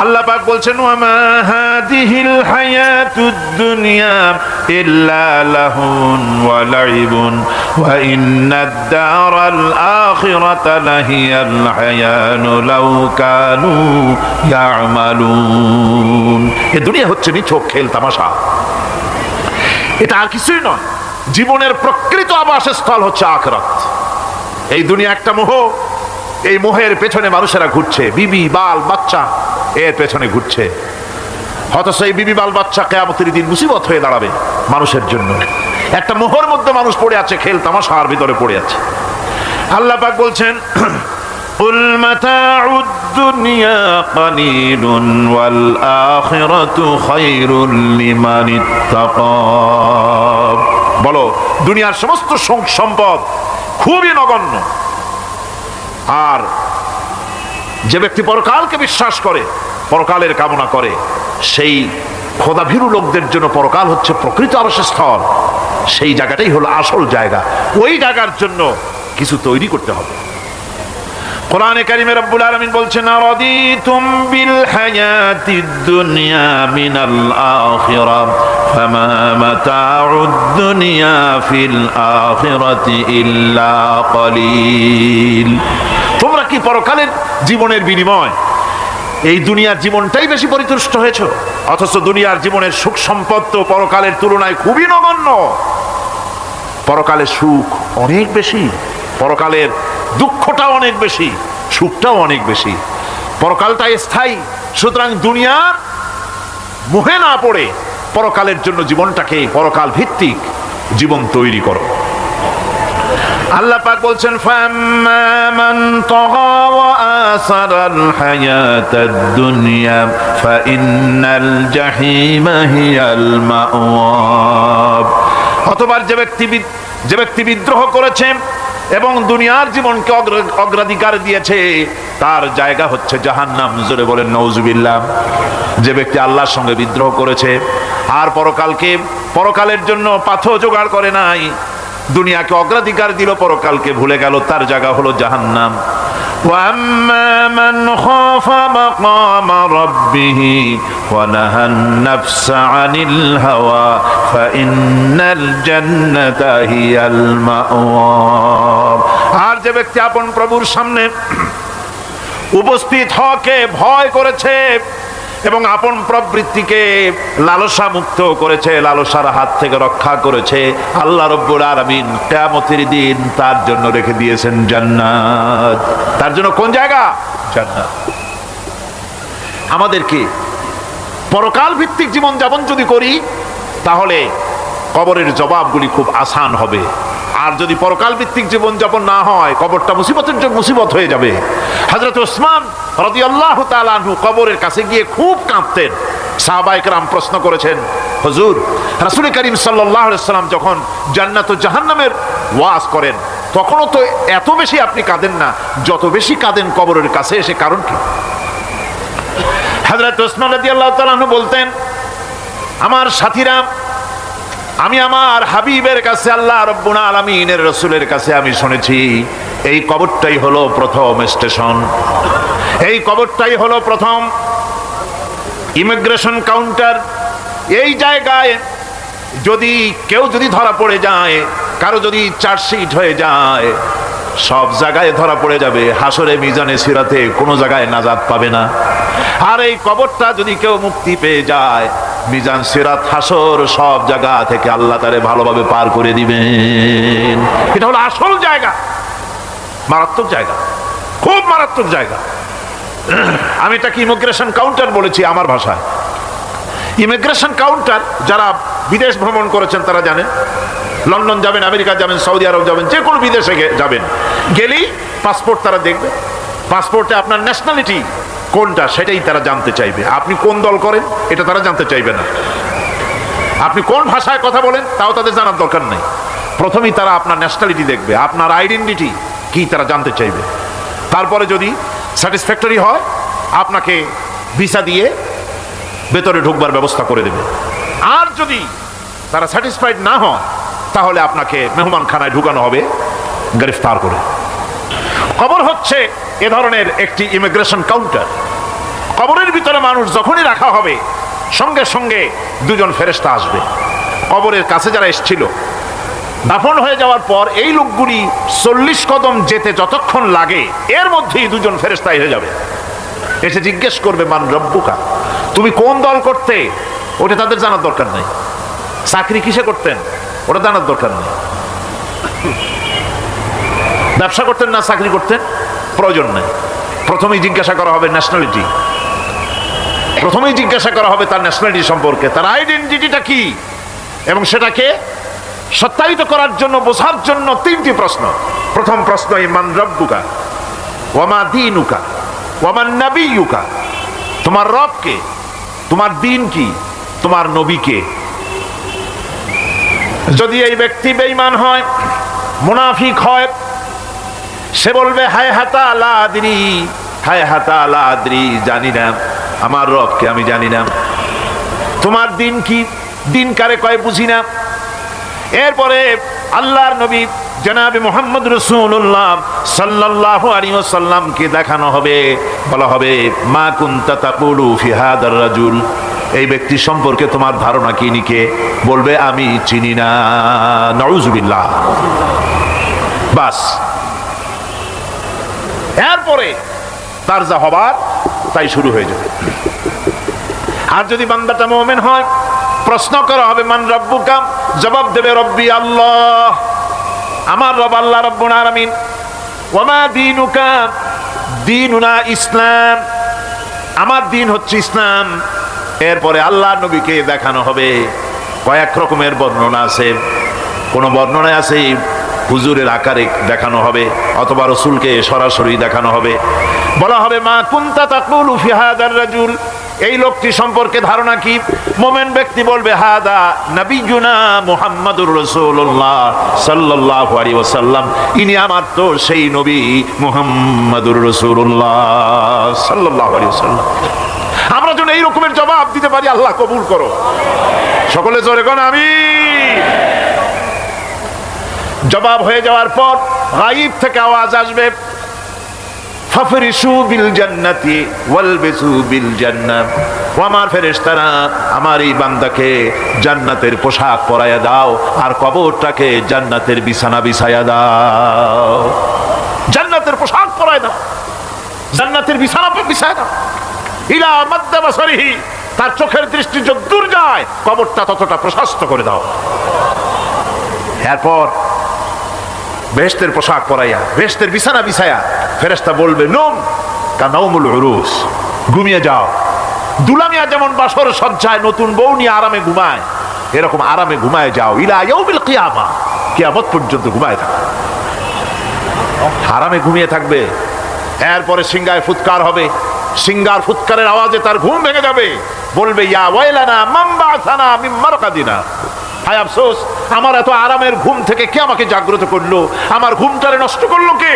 আল্লাহ পাক বলছেন ওয়ামা হাদিহিল হায়াতুদ দুনিয়া ইল্লা লাহুন ওয়া লাইবুন ওয়া ইন্নাদ দারাল আখিরাতা লাহিয়াল হায়ানু লাউ কানু ইয়ামালুন। এই দুনিয়া হচ্ছে নিছক খেল তামাশা, এটা আর কিছুই নয়। জীবনের প্রকৃত আবাসস্থল হচ্ছে আখিরাত। এই দুনিয়া একটা মোহ, এই মোহের পেছনে মানুষেরা ঘুরছে, বিবি বাল বাচ্চা এর পেছনে ঘুরছে। অথচ এই বিবি বাল বাচ্চা কিয়ামতের দিন মুসিবত হয়ে দাঁড়াবে মানুষের জন্য। একটা মোহর মধ্যে মানুষ পড়ে আছে, খেল তামাশার ভিতরে পড়ে আছে। আল্লাহ পাক বলছেন কুল মাতাউদ দুনিয়া কালিলুন ওয়াল আখিরাতু খায়রুল লিমান ইত্তাকা। বলো, দুনিয়ার সমস্ত সম্পদ খুবই নগণ্য, আর যে ব্যক্তি পরকালকে বিশ্বাস করে, পরকালের কামনা করে, সেই খোদাভীরু লোকদের জন্য পরকাল হচ্ছে প্রকৃত আবাসস্থল। সেই জায়গাটাই হলো আসল জায়গা। ওই জায়গার জন্য কিছু তৈরি করতে হবে। কোরআনে কারিমে রব্বুল আলামিন বলছেন আরাদিতুম বিল হায়াতিদ দুনিয়া মিনাল আখিরাহ ফামা মাতাউদ দুনিয়া ফিল আখিরাতি ইল্লা কলিল। তোমরা কি পরকালের জীবনের বিনিময় এই দুনিয়ার জীবনটাই বেশি পরিতুষ্ট হয়েছে? অথচ দুনিয়ার জীবনের সুখ সম্পদ তো পরকালের তুলনায় খুবই নগণ্য। পরকালের সুখ অনেক বেশি, পরকালের দুঃখটাও অনেক বেশি, সুখটাও অনেক বেশি। পরকালটা স্থায়ী, সুতরাং দুনিয়ার মোহে না পড়ে পরকালের জন্য জীবনটাকে পরকাল ভিত্তিক জীবন তৈরি করো। আল্লাহ পাক বলছেন ফাম্মা মান তাগা ওয়া আসারাল হায়াতাদ দুনিয়া ফাইন্নাল জাহিমা হিয়াল মাওয়া। অতঃপর যে ব্যক্তি বিদ্রোহ করেছে এবং দুনিয়ার জীবনকে অগ্রাধিকার দিয়েছে, তার জায়গা হচ্ছে জাহান্নাম। জোরে বলেন নাউজুবিল্লাহ। যে ব্যক্তি আল্লাহর সঙ্গে বিদ্রোহ করেছে আর পরকালের জন্য পাথর জোগাড় করে নাই, দুনিয়াকে অগ্রাধিকার দিল, পরকালকে ভুলে গেল, তার জায়গা হলো জাহান্নাম। ওয়াম্মা মান খাফা মাকামা রাব্বিহি ওয়া নাহান নাফসা আনিল হাওয়া ফাইন্নাল জান্নাতা হিয়াল মাওয়া। আর যে ব্যক্তি আপন প্রভুর সামনে উপস্থিত হওয়াকে ভয় করেছে এবং আপন প্রবৃত্তিকে লালসা মুক্ত করেছে, লালসার হাত থেকে রক্ষা করেছে, আল্লাহ রব্বুল আলামিন কিয়ামতের দিন তার জন্য রেখে দিয়েছেন জান্নাত। তার জন্য কোন জায়গা? জান্নাত। আমাদেরকে পরকাল ভিত্তিক জীবন যাপন যদি করি, তাহলে কবরের জবাবগুলি খুব আসান হবে। আর যদি পরকাল ভিত্তিক জীবন যাপন না হয়, কবরটা মুসিবত হয়ে যাবে। হযরত ওসমান রাদিয়াল্লাহু তাআলা আনহু কবরের কাছে গিয়ে খুব কাঁদতেন। সাহাবায়ে কেরাম প্রশ্ন করেছেন, হুজুর, রাসূল করিম সাল্লাল্লাহু আলাইহি ওয়াসাল্লাম যখন জান্নাত ও জাহান্নামের ওয়াজ করেন, তখনও তো এত বেশি আপনি কাঁদেন না যত বেশি কাঁদেন কবরের কাছে এসে, কারণ কি? হযরত ওসমান রাদিয়াল্লাহু তাআলা আনহু বলতেন, আমার সাথীরা, আমি আমার হাবিবের কাছে, আল্লাহ রাব্বুল আলামিনের রাসূলের কাছে আমি শুনেছি এই কবরটাই হলো প্রথম স্টেশন, এই কবরটাই হলো প্রথম ইমিগ্রেশন কাউন্টার। এই জায়গায় কেউ যদি ধরা পড়ে যায়, কারো যদি চার্জশিট হয়ে যায়, সব জায়গায় ধরা পড়ে যাবে। হাসরে মিজানে সিরাতে কোনো জায়গায় নাজাত পাবে না। আর এই কবরটা যদি কেউ মুক্তি পেয়ে যায়, মিজান সিরাত হাসর সব জায়গা থেকে আল্লাহ তারে ভালোভাবে পার করে দিবেন। এটা হলো আসল জায়গা, মারাত্মক জায়গা, খুব মারাত্মক জায়গা। আমি এটাকে ইমিগ্রেশন কাউন্টার বলেছি আমার ভাষায়। ইমিগ্রেশন কাউন্টার, যারা বিদেশ ভ্রমণ করেছেন তারা জানেন। লন্ডন যাবেন, আমেরিকা যাবেন, সৌদি আরব যাবেন, যে কোনো বিদেশে যাবেন, গেলেই পাসপোর্ট তারা দেখবে। পাসপোর্টে আপনার ন্যাশনালিটি কোনটা সেটাই তারা জানতে চাইবে। আপনি কোন দল করেন এটা তারা জানতে চাইবে না। আপনি কোন ভাষায় কথা বলেন তাও তাদের জানার দরকার নেই। প্রথমেই তারা আপনার ন্যাশনালিটি দেখবে, আপনার আইডেন্টিটি কি তারা জানতে চাইবে। তারপরে যদি স্যাটিসফ্যাক্টরি হয়, আপনাকে ভিসা দিয়ে ভেতরে ঢুকবার ব্যবস্থা করে দেবে। আর যদি তারা স্যাটিসফাইড না হয়, তাহলে আপনাকে মেহমানখানায় ঢুকানো হবে গ্রেফতার করে। কবর হচ্ছে এ ধরনের একটি ইমিগ্রেশন কাউন্টার। কবরের ভিতরে মানুষ যখনই রাখা হবে সঙ্গে সঙ্গে দুজন ফেরেশতা আসবে। কবরের কাছে যারা এসেছিল দাফন হয়ে যাওয়ার পর এই লোকগুলি 40 কদম যেতে যতক্ষণ লাগে এর মধ্যেই দুজন ফেরেশতা এসে যাবে, এসে জিজ্ঞেস করবে মান রব্বুকা, তুমি কোন দল করতে? ওটা তাদের জানার দরকার নেই। চাকরি কিসে করতেন ওটা জানার দরকার নেই। ব্যবসা করতেন না চাকরি করতেন প্রয়োজন নেই। প্রথমেই জিজ্ঞাসা করা হবে ন্যাশনালিটি, প্রথমেই জিজ্ঞাসা করা হবে তার ন্যাশনালিটি সম্পর্কে, তার আইডেন্টিটিটা কি, এবং সেটাকে সত্যায়িত করার জন্য বোঝার জন্য 3টি প্রশ্ন। প্রথম প্রশ্ন মান রব্বুকা ওয়া মা দীনুকা ওয়া মান নাবিয়ুকা, তোমার রব কে, তোমার দ্বীন কি, তোমার নবী কে। যদি এই ব্যক্তি বেঈমান হয়, মুনাফিক হয়, সে বলবে হায় হাতা লা আদরি, হায় হাতা লা আদরি, জানি না আমার রবকে, আমি জানি না। তোমার দিন কি, দিন কারে কয় বুঝি না। এরপরে আল্লাহর নবী জনাবে মুহাম্মদ রাসূলুল্লাহ সাল্লাল্লাহু আলাইহি ওয়াসাল্লামকে দেখানো হবে, বলা হবে মা কুনতা তাকুলু ফি হাদার রাজুল, এই ব্যক্তি সম্পর্কে তোমার ধারণা কি নিকে, বলবে আমি চিনি না। নাউযুবিল্লাহ। বাস, এরপরে তার যা হবার তাই শুরু হয়ে যাবে। আর যদি বান্দাটা মুমিন হয়, প্রশ্ন করা হবে মান রব্বুকা, জবাব দেবে রব্বি আল্লাহ, আমার রব আল্লাহ রাব্বুল আলামিন। ওয়া মা দীনুকা, দীনুনা ইসলাম, আমার দিন হচ্ছে ইসলাম। এরপরে আল্লাহর নবীকে দেখানো হবে। কয়েক রকমের বর্ণনা আছে, কোন বর্ণনায় আছে হুজুরের আকারে দেখানো হবে, অথবা রাসূলকে সরাসরি দেখানো হবে। বলা হবে মা কুনতা তাকুলু ফি হাদার রাজুল, এই লোকটি সম্পর্কে ধারণা কি। মুমিন ব্যক্তি বলবে হাদা নবিয়ুনা মুহাম্মাদুর রাসূলুল্লাহ সাল্লাল্লাহু আলাইহি ওয়াসাল্লাম, ইনি আমার তো সেই নবী মুহাম্মাদুর রাসূলুল্লাহ সাল্লাল্লাহু আলাইহি ওয়াসাল্লাম। আমরা যেন এই রকমের জবাব দিতে পারি, আল্লাহ কবুল করো। সকলে জোরে কোন আমিন। জবাব হয়ে যাওয়ার পর গায়ব থেকে আওয়াজ আসবে ফাফরিশু বিল জান্নাতি ওয়ালবিসু বিল জান্নাহ, ও আমার ফেরেশতারা আমার এই বান্দাকে জান্নাতের পোশাক পরাইয়া দাও আর কবরটাকে জান্নাতের বিছানা বিছাইয়া দাও। জান্নাতের পোশাক পরাইয়া দাও, জান্নাতের বিছানা বিছাইয়া দাও। ইলা মাদ্দা বাসারিহি, তার চোখের দৃষ্টি যত দূর যায় কবরটা ততটা প্রশস্ত করে দাও। এরপর বেহেশতের পোশাক পরাইয়া বেহেশতের বিছানা বিছায়া ফেরেশতা বলবে নুম কানাউমুল উরুস, ঘুমিয়ে যাও। দুলামিয়া যেমন বাসর সজ্জায় নতুন বউ নিয়ে আরামে ঘুমায়, এরকম আরামে ঘুমায় যাও। ইলা ইয়াউমিল কিয়ামা, কিয়ামত পর্যন্ত ঘুমায় থাকবে, আরামে ঘুমিয়ে থাকবে। এরপরে সিংহায় ফুৎকার হবে, সিংহার ফুৎকারের আওয়াজে তার ঘুম ভেঙে যাবে। বলবে ইয়া ওয়াইলানা মান বা'সানা মিন মারকাদিনা, হায় আফসোস, আমার এত আরামের ঘুম থেকে কে আমাকে জাগ্রত করলো, আমার ঘুমটারে নষ্ট করলো কে।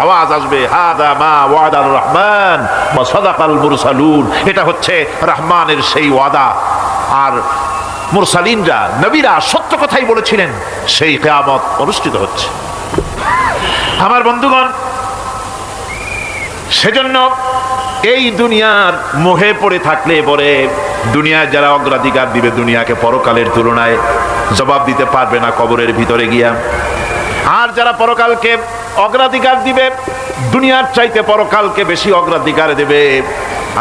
আওয়াজ আসবে হাদা মা ওয়াদার রহমান ওয়া সাদাকাল মুরসালুন, এটা হচ্ছে রহমানের সেই ওয়াদা, আর মুরসালিনরা নবীরা সত্য কথাই বলেছিলেন, সেই কিয়ামত অনুষ্ঠিত হচ্ছে। আমার বন্ধুগণ, সেজন্য এই দুনিয়ার মোহে পড়ে থাকলে পরে দুনিয়ায় যারা অগ্রাধিকার দিবে দুনিয়াকে পরকালের তুলনায়, জবাব দিতে পারবে না কবরের ভিতরে গিয়া। আর যারা পরকালকে অগ্রাধিকার দিবে, দুনিয়ার চাইতে পরকালকে বেশি অগ্রাধিকার দেবে,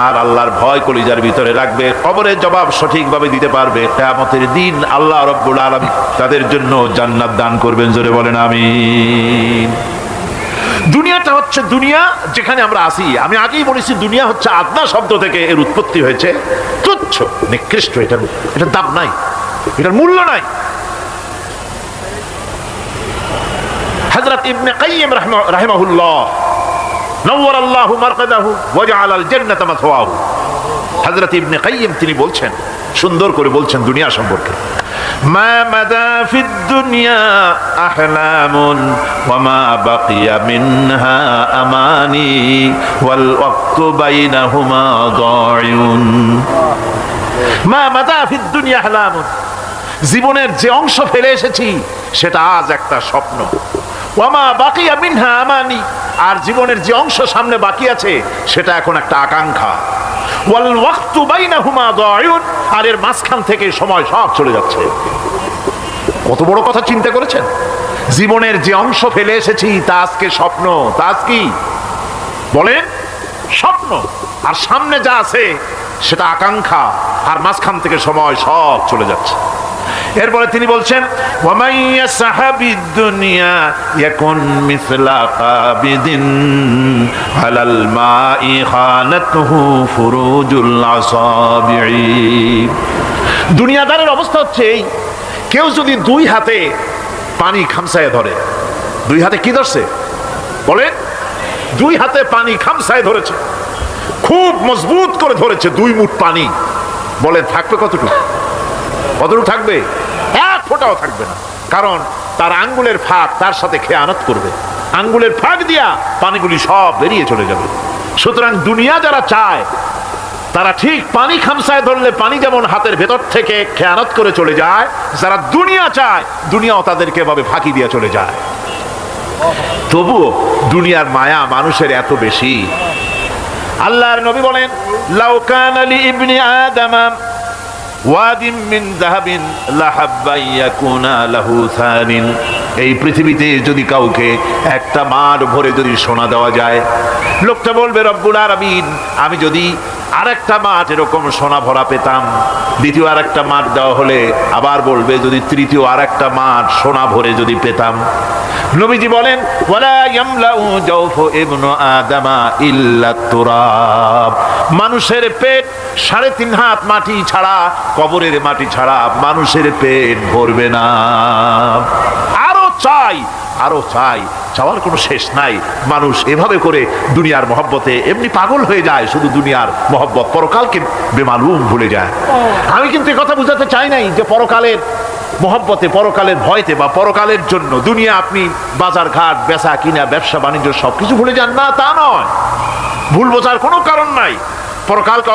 আর আল্লাহর ভয় কলিজার ভিতরে রাখবে, কবরের জবাব সঠিকভাবে দিতে পারবে, কিয়ামতের দিন আল্লাহ রাব্বুল আলামিন তাদের জন্য জান্নাত দান করবেন। জোরে বলেন আমিন। দুনিয়াটা হচ্ছে দুনিয়া যেখানে আমরা আসি। আমি আগেই বলেছি দুনিয়া হচ্ছে আদনা শব্দ থেকে এর উৎপত্তি হয়েছে, তুচ্ছ নিকৃষ্ট, এটার দাম নাই, এটার মূল্য নাই। হযরত ইবনে কাইয়িম রাহিমাহুল্লাহ নওয়ারাল্লাহু মারকাদাহু ওয়া জাআলাল জান্নাতা মাসওয়াহু, হযরত ইবনে কাইয়িম তিনি বলছেন, সুন্দর করে বলছেন দুনিয়া সম্পর্কে, মা মাদা ফিদ দুনিয়া আহলামুন ওয়া মা বাকিয়া মিনহা আমানি ওয়াল ওয়াক্তু বাইনাহুমা দায়ুন। মা মাদা ফিদ দুনিয়া আহলামুন, জীবনের যে অংশ ফেলে এসেছি সেটা আজ একটা স্বপ্ন। ওয়া মা বাকিয়া মিনহা আমানি, আর জীবনের যে অংশ সামনে বাকি আছে সেটা এখন একটা আকাঙ্ক্ষা। ওয়াল ওয়াক্তু বাইনাহুমা দায়ুন, আর এর মাঝখান থেকে সময় সব চলে যাচ্ছে। কত বড় কথা চিন্তা করেছেন? জীবনের যে অংশ ফেলে এসেছি তা আজকে স্বপ্ন, তা আজ কি বলেন? স্বপ্ন। আর সামনে যা আছে সেটা আকাঙ্ক্ষা, আর মাঝখান থেকে সময় সব চলে যাচ্ছে। এরপরে তিনি বলছেন ওয়ামাইয়া সাহাবিদ দুনিয়া ইয়াকুন মিসলা কাবিদিন আলাল মাই খানাতুহু ফুরুজুল আসাবিঈ। দুনিয়াদারের অবস্থা হচ্ছে এই, কেউ যদি দুই হাতে পানি খামসায় ধরে, দুই হাতে কি ধরছে বলেন? দুই হাতে পানি খামসায় ধরেছে, খুব মজবুত করে ধরেছে, 2 মুঠ পানি। বলে থাকবে কতটুকু? কতটুকু থাকবে? 1 ফোঁটাও থাকবে না, কারণ তার আঙ্গুলের ফাঁক তার সাথে খেয়ানত করবে, আঙ্গুলের ফাঁক দিয়া পানিগুলি সব বেরিয়ে চলে যাবে। সুতরাং দুনিয়া যারা চায় তারা ঠিক পানি খামসায় ধরলে পানি যেমন হাতের ভেতর থেকে খেয়ানত করে চলে যায়, যারা দুনিয়া চায় দুনিয়াও তাদেরকে এভাবে ফাঁকি দিয়ে চলে যায়। তবুও দুনিয়ার মায়া মানুষের এত বেশি। আল্লাহর নবী বলেন লাউ কানা লি ইবনি আদামা ওয়াদিন মিন যাহাবিন লাহাব্বা ইয়াকুনা লাহু সানিন। এই পৃথিবীতে যদি কাউকে একটা মাঠ ভরে যদি সোনা দেওয়া যায়, লোকটা বলবে রব্বুল আলামিন আমি যদি আরেকটা মাঠ এরকম সোনা ভরা পেতাম। দ্বিতীয় আরেকটা মাঠ দেওয়া হলে আবার বলবে যদি তৃতীয় আরেকটা মাঠ সোনা ভরে যদি পেতাম। নবীজি বলেন ওয়ালা ইয়ামলাউ জাওফু ইবনু আদামা ইল্লা তুরাব। মানুষের পেট 3.5 হাত মাটি ছাড়া, কবরের মাটি ছাড়া মানুষের পেট ভরবে না। আরো চাই, আরো চাই, চাওয়ার কোনো শেষ নাই। মানুষ এভাবে করে দুনিয়ার মহব্বতে এমনি পাগল হয়ে যায়, শুধু দুনিয়ার মহব্বত, পরকালকে বেমালুম ভুলে যায়। আমি কিন্তু কথা বুঝাতে চাই নাই যে পরকালের মহব্বতে, পরকালের ভয়তে বা পরকালের জন্য দুনিয়া আপনি বাজার ঘাট বেচা কিনা ব্যবসা বাণিজ্য সবকিছু ভুলে যান, না তা নয়। ভুল বোঝার কোনো কারণ নাই। পরকালকে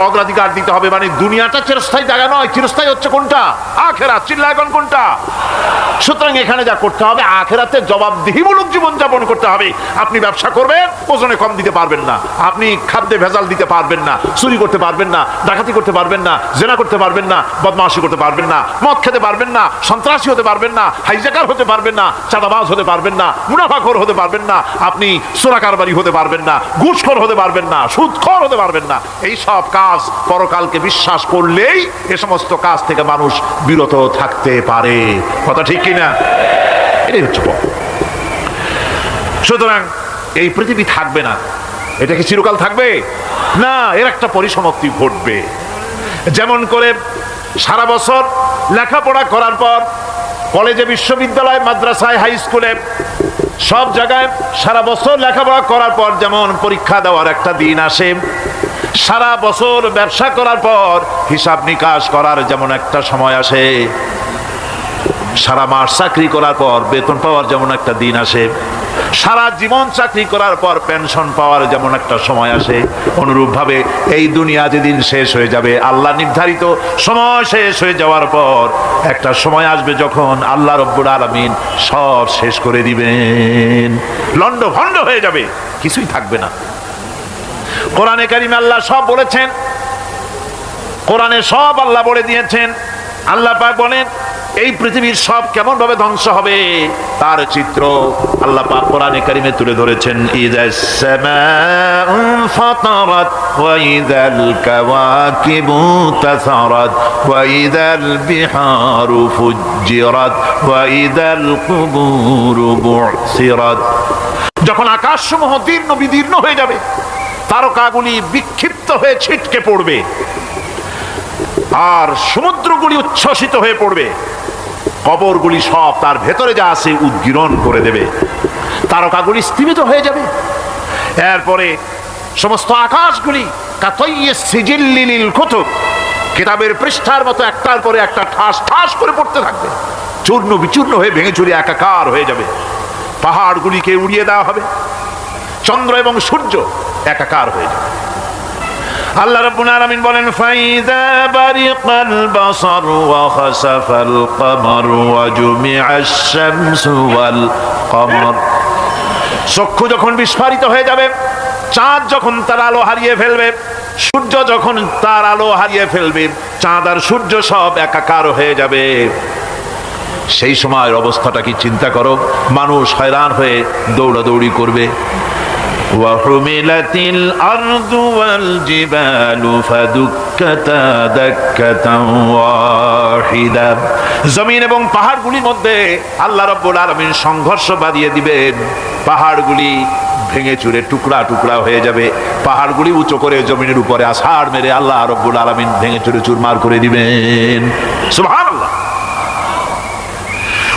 অগ্রাধিকার দিতে হবে, মানে দুনিয়াটা চিরস্থায়ী জায়গা নয়। চিরস্থায়ী হচ্ছে কোনটা? আখেরাত। চিল্লা এখন কোনটা? সুতরাং এখানে যা করতে হবে আখেরাতে জবাবদিহিমূলক জীবনযাপন করতে হবে। আপনি ব্যবসা করবেন, ওজনে কম দিতে পারবেন না। আপনি খাদ্যে ভেজাল দিতে পারবেন না, চুরি করতে পারবেন না, ডাকাতি করতে পারবেন না, জেনা করতে পারবেন না, বদমাশি করতে পারবেন না, মদ খেতে পারবেন না, সন্ত্রাসী হতে পারবেন না, হাইজ্যাকার হতে পারবেন না, চাঁদাবাজ হতে পারবেন না, মুনাফাখোর হতে পারবেন না, আপনি চোরা কারবারি হতে পারবেন না, ঘুষখোর হতে পারবেন না, সুদখোর হতে পারবেন না। এই সব কাজ পরকালকে বিশ্বাস করলেই এ সমস্ত কাজ থেকে মানুষ বিরত থাকতে পারে। কথা ঠিক কিনা? এটাই হচ্ছে। সুতরাং এই পৃথিবী থাকবে না, এটা কি চিরকাল থাকবে না? এর একটা পরিসমাপ্তি ঘটবে। যেমন করে সারা বছর লেখাপড়া করার পর কলেজে, বিশ্ববিদ্যালয়, মাদ্রাসায়, হাই স্কুলে সব জায়গায় সারা বছর লেখাপড়া করার পর যেমন পরীক্ষা দেওয়ার একটা দিন আসে, সারা বছর ব্যবসা করার পর হিসাব নিকাশ করার যেমন একটা সময় আসে, সারা মাস চাকরি করার পর বেতন পাওয়ার যেমন একটা দিন আসে, সারা জীবন চাকরি করার পর পেনশন পাওয়ার যেমন একটা সময় আসে, অনুরূপভাবে এই দুনিয়া যেদিন শেষ হয়ে যাবে, আল্লাহ নির্ধারিত সময় শেষ হয়ে যাওয়ার পর একটা সময় আসবে যখন আল্লাহ রব্বুল আলামিন সব শেষ করে দিবেন, লন্ডভন্ড হয়ে যাবে, কিছুই থাকবে না। কোরআনে কারিমে আল্লাহ সব বলেছেন, কোরআনে সব আল্লাহ বলে দিয়েছেন। আল্লাহ পাক বলেন এই পৃথিবীর সব কেমন ভাবে ধ্বংস হবে তার চিত্র আল্লাহ পাক কোরআনে কারিমে তুলে ধরেছেন। ইযাস সামাউ ফাতারাত ওয়া ইযাল কাওয়াকিবু তাসারাত ওয়া ইযাল বিহারু ফুজ্জিরাত ওয়া ইযাল কুবুরু বু'সিরাত। যখন আকাশসমূহ দীর্ণ বিদীর্ণ হয়ে যাবে, তারকাগুলি বিক্ষিপ্ত হয়ে ছিটকে পড়বে, আর সমুদ্রগুলি উচ্ছ্বসিত হয়ে পড়বে, কবরগুলি সব তার ভেতরে যা আছে উদ্গীরণ করে দেবে, তারকাগুলি স্থিমিত হয়ে যাবে। এরপরে সমস্ত আকাশগুলি কাতাইয়্যিস সিজিল্লি লিল কুতুব, কিতাবের পৃষ্ঠার মতো একটার পরে একটা ঠাস ঠাস করে পড়তে থাকবে, চূর্ণ বিচূর্ণ হয়ে ভেঙে চুরে একাকার হয়ে যাবে। পাহাড়গুলিকে উড়িয়ে দেওয়া হবে, চন্দ্র এবং সূর্য একাকার হয়ে যাবে। আল্লাহ রাব্বুল আলামিন বলেন ফাইযা বারিকাল বাসার ওয়া খাসাফাল কমার ওয়া জুমিআশ শামসু ওয়াল কমার। চক্ষু যখন বিস্ফারিত হয়ে যাবে, চাঁদ যখন তার আলো হারিয়ে ফেলবে, সূর্য যখন তার আলো হারিয়ে ফেলবে, চাঁদ আর সূর্য সব একাকার হয়ে যাবে, সেই সময়ের অবস্থাটা কি চিন্তা করো। মানুষ হয়রান হয়ে দৌড়াদৌড়ি করবে। وحملت الأرض والجبال فدكتا دكة واحدة। জমিন এবং পাহাড়গুলির মধ্যে আল্লাহ রাব্বুল আলামিন সংঘর্ষ বাঁধিয়ে দিবেন। পাহাড়গুলি ভেঙে চুরে টুকরা টুকরা হয়ে যাবে। পাহাড়গুলি উঁচু করে জমিনের উপরে আছাড় মেরে আল্লাহ রাব্বুল আলামিন ভেঙে চুরে চুরমার করে দিবেন। সুবহানাল্লাহ।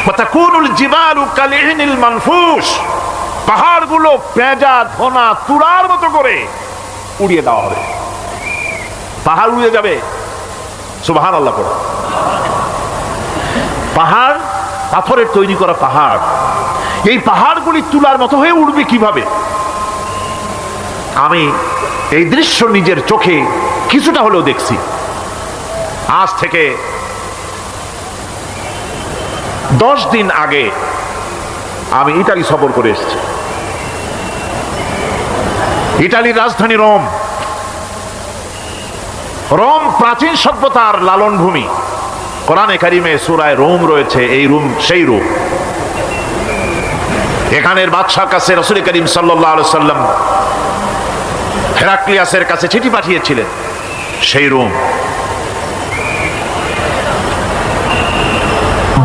ওয়াতাকুনুল জিবালু কালইনিল মানফুশ। পাহাড়গুলো পেঁজা ধোনা তুরার মতো করে উড়িয়ে দেওয়া হবে। পাহাড় উড়ে যাবে। সুবহানাল্লাহ পড়ো। পাহাড় পাথরের তৈরি করা পাহাড়, এই পাহাড়গুলি তুলার মতো হয়ে উড়বে কিভাবে? আমি এই দৃশ্য নিজের চোখে কিছুটা হলেও দেখছি। আজ থেকে 10 দিন আগে আমি ইতালি সফর করে এসেছি। ইতালির রাজধানী রোম। রোম প্রাচীন সভ্যতার লালন ভূমি। কোরআনে কারিমে সূরায় রোম রয়েছে। এই রোম সেই রোম। এখানের বাদশার কাছে রাসূল করিম সাল্লাল্লাহু আলাইহি সাল্লাম হেরাক্লিয়াসের কাছে চিঠি পাঠিয়েছিলেন। সেই রোম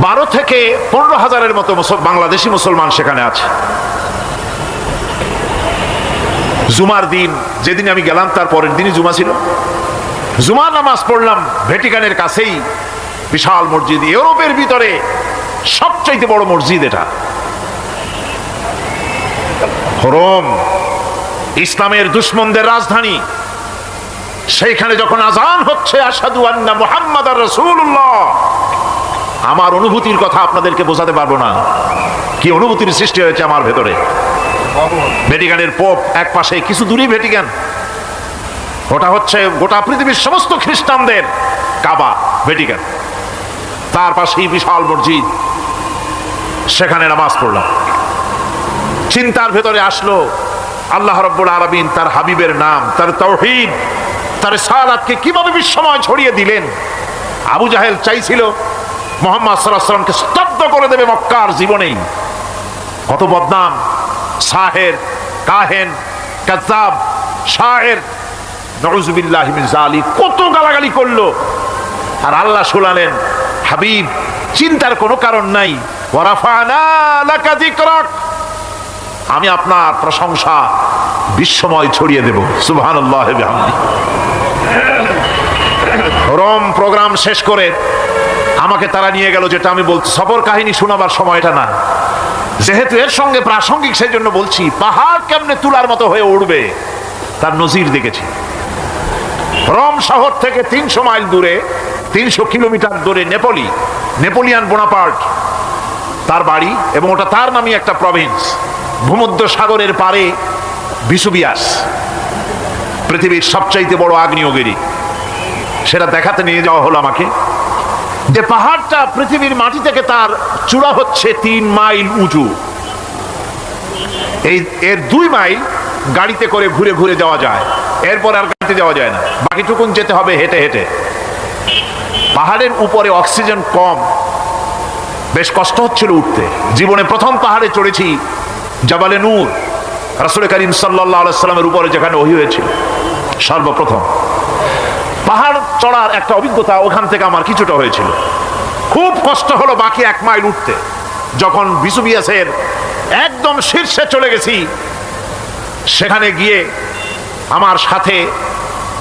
12 থেকে 15,000-এর মতো বাংলাদেশি মুসলমান সেখানে আছে। জুমার দিন, যেদিন আমি গেলাম তার পরের দিনই জুমা ছিল। জুমার নামাজ পড়লাম ভ্যাটিকানের কাছেই বিশাল মসজিদ। ইউরোপের ভিতরে সবচাইতে বড় মসজিদ এটা। রোম ইসলামের দুশমনদের রাজধানী। সেইখানে যখন আযান হচ্ছে আশহাদু আন্না মুহাম্মাদার রাসূলুল্লাহ, আমার অনুভূতির কথা আপনাদেরকে বোঝাতে পারবো না। কি অনুভূতির সৃষ্টি হয়েছে আমার ভেতরে। ভ্যাটিকানের পোপ এক পাশে, কিছু দূরেই ভ্যাটিকান। ওটা হচ্ছে গোটা পৃথিবীর সমস্ত খ্রিস্টানদের কাবা, ভ্যাটিকান। তার পাশেই বিশাল মসজিদ। সেখানে নামাজ পড়লাম। চিন্তার ভেতরে আসলো আল্লাহ রাব্বুল আলামিন তার হাবিবের নাম, তার তাওহীদ, তার রিসালাতকে কিভাবে বিশ্বময় ছড়িয়ে দিলেন। আবু জাহেল চাইছিল মুহাম্মদ সাল্লাল্লাহু আলাইহি ওয়াসাল্লামকে স্তব্ধ করে দেবে মক্কার জীবনেই। কত বদনাম, সাহের, কাহেন, কাযযাব, শায়ের, নাউযুবিল্লাহি মিন যালিক, কত গালাগালি করলো। আর আল্লাহ শুনালেন, হাবিব চিন্তার কোনো কারণ নাই। ওয়া রাফা'না লাকা যিকরাক, আমি আপনার প্রশংসা বিশ্বময় ছড়িয়ে দেব। সুবহানাল্লাহি ওয়া বিহামদিহি। রোম প্রোগ্রাম শেষ করে আমাকে তারা নিয়ে গেল। যেটা আমি বলছি, সফর কাহিনী শোনাবার সময়টা না, যেহেতু এর সঙ্গে প্রাসঙ্গিক সেই জন্য বলছি। পাহাড় কেমনে তুলার মতো হয়ে উড়বে তার নজির দেখেছি। রোম শহর থেকে 300 মাইল দূরে, 300 কিলোমিটার দূরে নেপোলি, নেপোলিয়ান বোনাপার্ট তার বাড়ি, এবং ওটা তার নামই একটা প্রভিন্স। ভূমধ্য সাগরের পারে ভিসুভিয়াস, পৃথিবীর সবচাইতে বড় আগ্নেয়গিরি। সেটা দেখাতে নিয়ে যাওয়া হলো আমাকে। যে পাহাড়টা পৃথিবীর মাটি থেকে তার চূড়া হচ্ছে 3 মাইল উঁচু। এর 2 মাইল গাড়িতে করে ঘুরে ঘুরে যাওয়া যায়, এরপর আর গাড়িতে যাওয়া যায় না, বাকিটুকুন যেতে হবে হেঁটে হেঁটে। পাহাড়ের উপরে অক্সিজেন কম, বেশ কষ্ট হচ্ছিল উঠতে। জীবনে প্রথম পাহাড়ে চড়েছি, জাবালে নূর, রাসূল করিম সাল্লাল্লাহু আলাইহি সাল্লামের উপরে যেখানে ওহী হয়েছিল সর্বপ্রথম। পাহাড় চড়ার একটা অভিজ্ঞতা ওখান থেকে আমার কিছুটা হয়েছিল। খুব কষ্ট হলো বাকি 1 মাইল উঠতে। যখন ভিসুভিয়াসের একদম শীর্ষে চলে গেছি, সেখানে গিয়ে আমার সাথে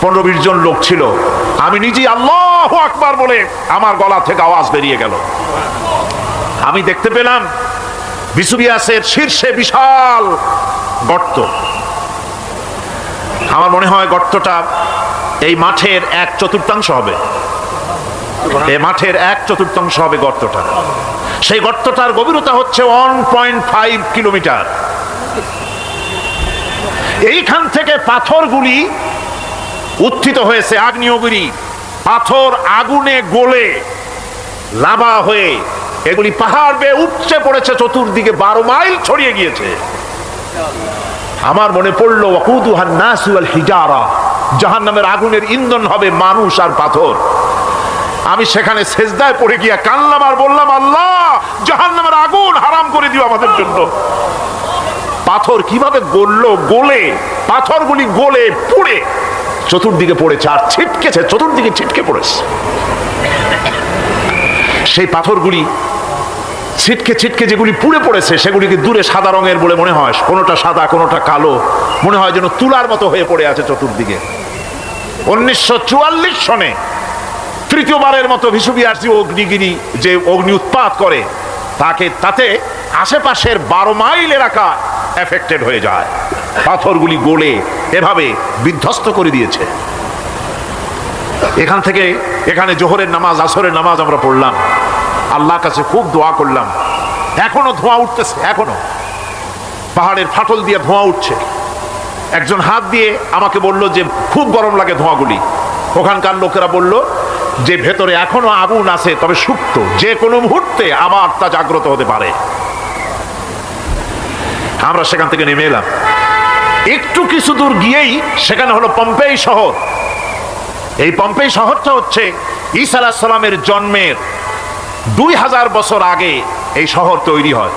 15-20 জন লোক ছিল। আমি নিজেই আল্লাহু আকবার বলে আমার গলা থেকে আওয়াজ বেরিয়ে গেল। আমি দেখতে পেলাম ভিসুভিয়াসের শীর্ষে বিশাল গর্ত। আমার মনে হয় গর্তটা এই মাঠের 1/4 হবে। এই মাঠের 1/4 হবে গর্তটা। সেই গর্তটার গভীরতা হচ্ছে 1.5 কিলোমিটার। এইখান থেকে পাথরগুলি উত্থিত হয়েছে, আগ্নেয়গিরি। পাথর আগুনে গলে লাভা হয়ে এগুলি পাহাড় বেয়ে উপচে পড়েছে, চতুর্দিকে 12 মাইল ছড়িয়ে গিয়েছে। আমার মনে পড়লো ওয়াকুদুহান নাসু ওয়াল হিজারা, জাহান্নামের আগুনের ইন্ধন হবে মানুষ আর পাথর। আমি সেখানে সেজদায় পড়ে গিয়া কানলাম আর বললাম, আল্লাহ জাহান্নামের আগুন হারাম করে দিও আমাদের জন্য। পাথর কিভাবে গললো, গলে পাথরগুলি গলে পুড়ে চতুর্দিকে পড়েছে আর ছিটকেছে, চতুর্দিকে ছিটকে পড়েছে। সেই পাথরগুলি ছিটকে ছিটকে যেগুলি পুড়ে পড়েছে সেগুলিকে দূরে সাদা রঙের বলে মনে হয়, কোনোটা সাদা কোনোটা কালো, মনে হয় যেন তুলার মতো হয়ে পড়ে আছে চতুর্দিকে। 1944 সনে তৃতীয়বারের মতো ভিসুবিয়ার্সি অগ্নিগিরি যে অগ্নি উৎপাত করে তাতে আশেপাশের 12 মাইল এলাকা এফেক্টেড হয়ে যায়। পাথরগুলি গলে এভাবে বিধ্বস্ত করে দিয়েছে। এখান থেকে এখানে জোহরের নামাজ, আসরের নামাজ আমরা পড়লাম, আল্লাহর কাছে খুব দোয়া করলাম। এখনো ধোঁয়া উঠতেছে, এখনো পাহাড়ের ফাটল দিয়ে ধোঁয়া উঠছে। একজন হাত দিয়ে আমাকে বলল যে খুব গরম লাগে ধোঁয়াগুলি। ওখানকার লোকেরা বলল যে ভেতরে এখনো আগুন আছে, তবে সুপ্ত, যে কোনো মুহূর্তে আবার তা জাগ্রত হতে পারে। আমরা সেখান থেকে নেমে এলাম। একটু কিছু দূর গিয়েই সেখানে হলো পম্পেই শহর। এই পম্পেই শহরটা হচ্ছে ঈসা আলাইহিস সালামের জন্মের 2000 বছর আগে এই শহর তৈরি হয়।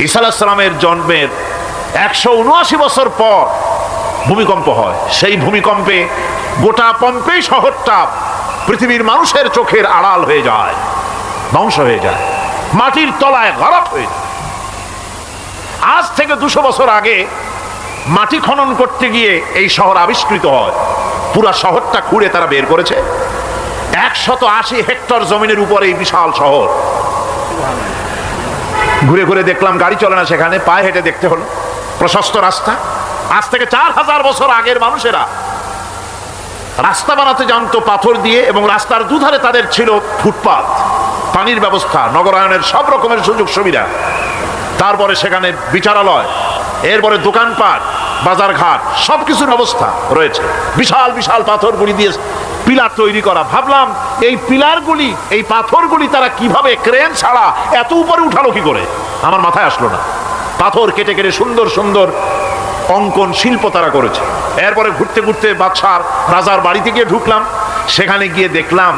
ঈসা আলাইহিস সালামের জন্মের 179 বছর পর ভূমিকম্প হয়। সেই ভূমিকম্পে গোটা পম্পেই শহরটা পৃথিবীর মানুষের চোখের আড়াল হয়ে যায়, ধ্বংস হয়ে যায়, মাটির তলায় গরক হয়ে যায়। আজ থেকে 200 বছর আগে মাটি খনন করতে গিয়ে এই শহর আবিষ্কৃত হয়। পুরা শহরটা খুঁড়ে তারা বের করেছে। 180 হেক্টর জমিনের উপরে এই বিশাল শহর। ঘুরে ঘুরে দেখলাম, গাড়ি চলে না সেখানে, পায়ে হেঁটে দেখতে হলো। প্রশস্ত রাস্তা। আজ থেকে 4000 বছর আগের মানুষেরা রাস্তা বানাতে জানতো পাথর দিয়ে, এবং রাস্তার দুধারে তাদের ছিল ফুটপাত, পানির ব্যবস্থা, নগরায়নের সব রকমের সুযোগ সুবিধা। তারপরে সেখানে বিচারালয়, এরপরে দোকানপাট, বাজারঘাট, সবকিছুর ব্যবস্থা রয়েছে। বিশাল বিশাল পাথরগুলি দিয়ে পিলার তৈরি করা। ভাবলাম এই পিলারগুলি, এই পাথরগুলি তারা কিভাবে ক্রেন ছাড়া এত উপরে উঠালো কি করে, আমার মাথায় আসলো না। পাথর কেটে কেটে সুন্দর সুন্দর অঙ্কন শিল্প তারা করেছে। এরপরে ঘুরতে ঘুরতে বাদশার রাজার বাড়িতে গিয়ে ঢুকলাম। সেখানে গিয়ে দেখলাম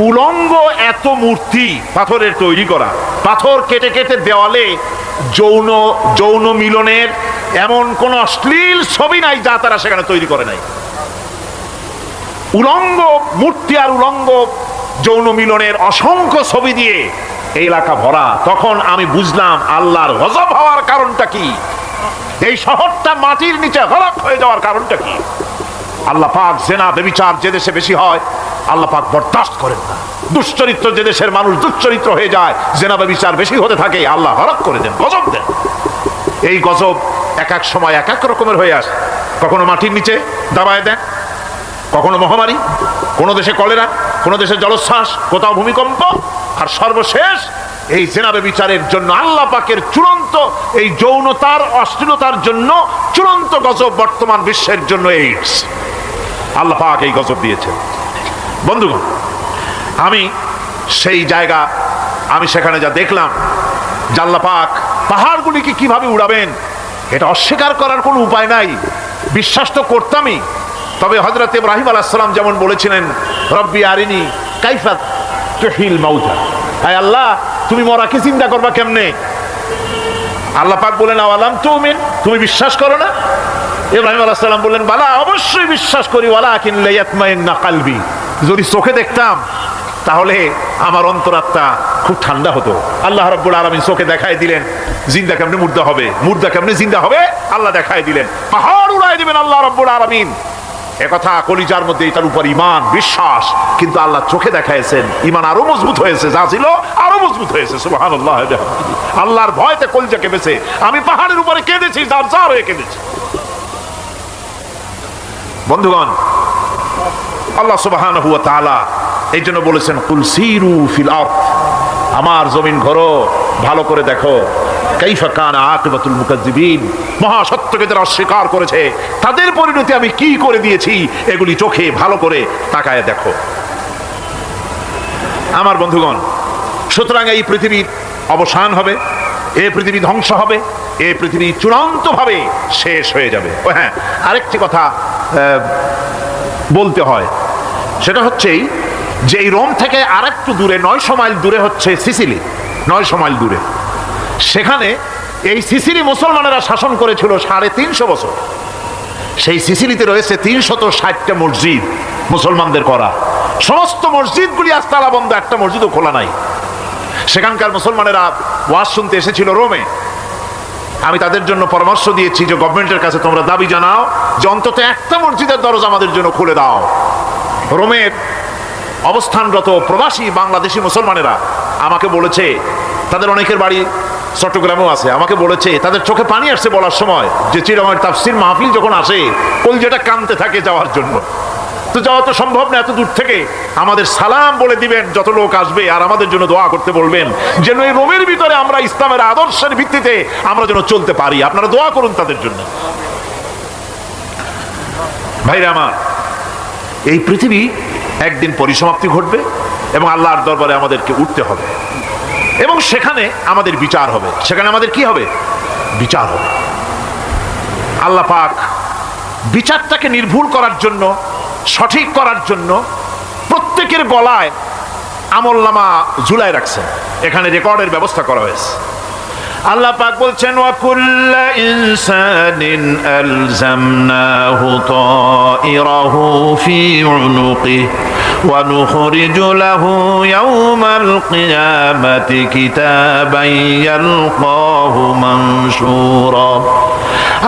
উলঙ্গ এত মূর্তি পাথরের তৈরি করা। পাথর কেটে কেটে দেওয়ালে যৌন মিলনের এমন কোন অশ্লীল ছবি নাই যা তারা সেখানে তৈরি করে নাই। উলঙ্গ মূর্তি আর উলঙ্গ যৌন মিলনের অসংখ্য ছবি দিয়ে এই এলাকা ভরা। তখন আমি বুঝলাম আল্লাহর গজব হওয়ার কারণটা কি, এই শহরটা মাটির নিচে গরক হয়ে যাওয়ার কারণটা কি। আল্লাহ পাক জেনা ব্যভিচার যে দেশে বেশি হয় আল্লাহ পাক বরদাস্ত করেন না। দুশ্চরিত্র যে দেশের মানুষ দুশ্চরিত্র হয়ে যায়, জেনা ব্যভিচার বেশি হতে থাকে, আল্লাহ গরক করে দেন, গজব দেন। এই গজব এক এক সময় এক এক রকমের হয়ে আসে। কখনো মাটির নিচে দাবায় দেন, কখনো মহামারী, কোনো দেশে কলেরা, কোনো দেশে জলোচ্ছ্বাস, কোথাও ভূমিকম্প, আর সর্বশেষ এই জেনা ব্যভিচারের জন্য আল্লাহ পাকের চূড়ান্ত, এই যৌনতার অশ্লীলতার জন্য চূড়ান্ত গজব বর্তমান বিশ্বের জন্য এইডস। আল্লাহ পাক এই গজব দিয়েছেন। বন্ধুগণ, আমি সেই জায়গা, আমি সেখানে যা দেখলাম, যে আল্লাহ পাক পাহাড়গুলিকে কিভাবে উড়াবেন এটা অস্বীকার করার কোনো উপায় নাই। বিশ্বাস তো করতামই, তবে হযরত ইব্রাহিম আলাইহিস সালাম যেমন বলেছিলেন, রব্বি আরিনি কাইফা তুহিল মাউতা, হে আল্লাহ তুমি মরাকে চিন্তা করবা কেমনে। আল্লাহ পাক বলেন, আওয়ালাম তুমিন, তুমি বিশ্বাস করো না? ইব্রাহিম আলাইহিস সালাম বললেন, বালা, অবশ্যই বিশ্বাস করি, ওয়ালাকিন লিয়াতমাইন্না কলবি, যদি চোখে দেখতাম তাহলে আমার অন্তরাত্মা খুব ঠান্ডা হতো। আল্লাহ রাব্বুল আলামিন চোখে দেখাই দিলেন জিন্দা কেমনে মুর্দা হবে, মুর্দা কেমনে জিন্দা হবে, আল্লাহ দেখাই দিলেন। পাহাড় উড়াই দিবেন আল্লাহ রাব্বুল আলামিন। একথা কলিজার মধ্যে, এটার উপর ঈমান বিশ্বাস, কিন্তু আল্লাহ চোখে দেখাইছেন, ঈমান আরো মজবুত হয়েছে, যা ছিল আরো মজবুত হয়েছে। সুবহানাল্লাহ। আল্লাহর ভয়তে কলিজা কেঁপেছে। আমি পাহাড়ের উপরে কেঁদেছি, যার যার হয়ে কেঁদেছি। বন্ধুগণ, আল্লাহ সুবহানাহু ওয়া তাআলা এই জন্য বলেছেন, কুল সিরু ফিল আরদ, আমার জমিন ঘোরো, ভালো করে দেখো, কাইফা কানা আকিবাতুল মুকাজ্জিবিন, মহাসত্যকে যারা অস্বীকার করেছে তাদের পরিণতি আমি কি করে দিয়েছি, এগুলি চোখে ভালো করে তাকায় দেখো। আমার বন্ধুগণ, সুতরাং এই পৃথিবীর অবসান হবে, এ পৃথিবী ধ্বংস হবে, এ পৃথিবী চূড়ান্তভাবে শেষ হয়ে যাবে। ও হ্যাঁ, আরেকটি কথা বলতে হয়, সেটা হচ্ছেই যে এই রোম থেকে আর একটু দূরে 900 মাইল দূরে হচ্ছে সিসিলি। 900 মাইল দূরে, সেখানে এই সিসিলি মুসলমানেরা শাসন করেছিল 350 বছর। সেই সিসিলিতে রয়েছে 360টা মসজিদ মুসলমানদের করা। সমস্ত মসজিদগুলি আজ তালা বন্ধ, একটা মসজিদও খোলা নাই। সেখানকার মুসলমানেরা ওয়াজ শুনতে এসেছিল রোমে। আমি তাদের জন্য পরামর্শ দিয়েছি যে গভর্নমেন্টের কাছে তোমরা দাবি জানাও যে অন্তত একটা মসজিদের দরজা আমাদের জন্য খুলে দাও। রোমের অবস্থানরত প্রবাসী বাংলাদেশি মুসলমানেরা আমাকে বলেছে, তাদের অনেকের বাড়ি চট্টগ্রামেও আছে, আমাকে বলেছে তাদের চোখে পানি আসছে বলার সময় যে চিরঙের তাফসীর মাহফিল যখন আসে কলজাটা কাঁদতে থাকে যাওয়ার জন্য। তো যাওয়া তো সম্ভব না এত দূর থেকে, আমাদের সালাম বলে দিবেন যত লোক আসবে, আর আমাদের জন্য দোয়া করতে বলবেন যেন এই রোমের ভিতরে আমরা ইসলামের আদর্শের ভিত্তিতে আমরা যেন চলতে পারি। আপনারা দোয়া করুন তাদের জন্য। ভাইরা আমার, এই পৃথিবী একদিন পরিসমাপ্তি ঘটবে এবং আল্লাহর দরবারে আমাদেরকে উঠতে হবে এবং সেখানে আমাদের বিচার হবে। সেখানে আমাদের কি হবে? বিচার হবে। আল্লাহ পাক বিচারটাকে নির্ভুল করার জন্য, সঠিক করার জন্য প্রত্যেকের গলায় আমলনামা ঝুলায় রাখছেন। এখানে রেকর্ডের ব্যবস্থা করা হয়েছে। আল্লাহ পাক বলছেন, ওয়া কুল্লা ইনসানিন আলজামনাহু তাইরাহু ফি উনুকিহি ওয়া নুখরিজু লাহু ইয়াওমাল কিয়ামাতি কিতাবান ইয়ালকাহু মানশুরা।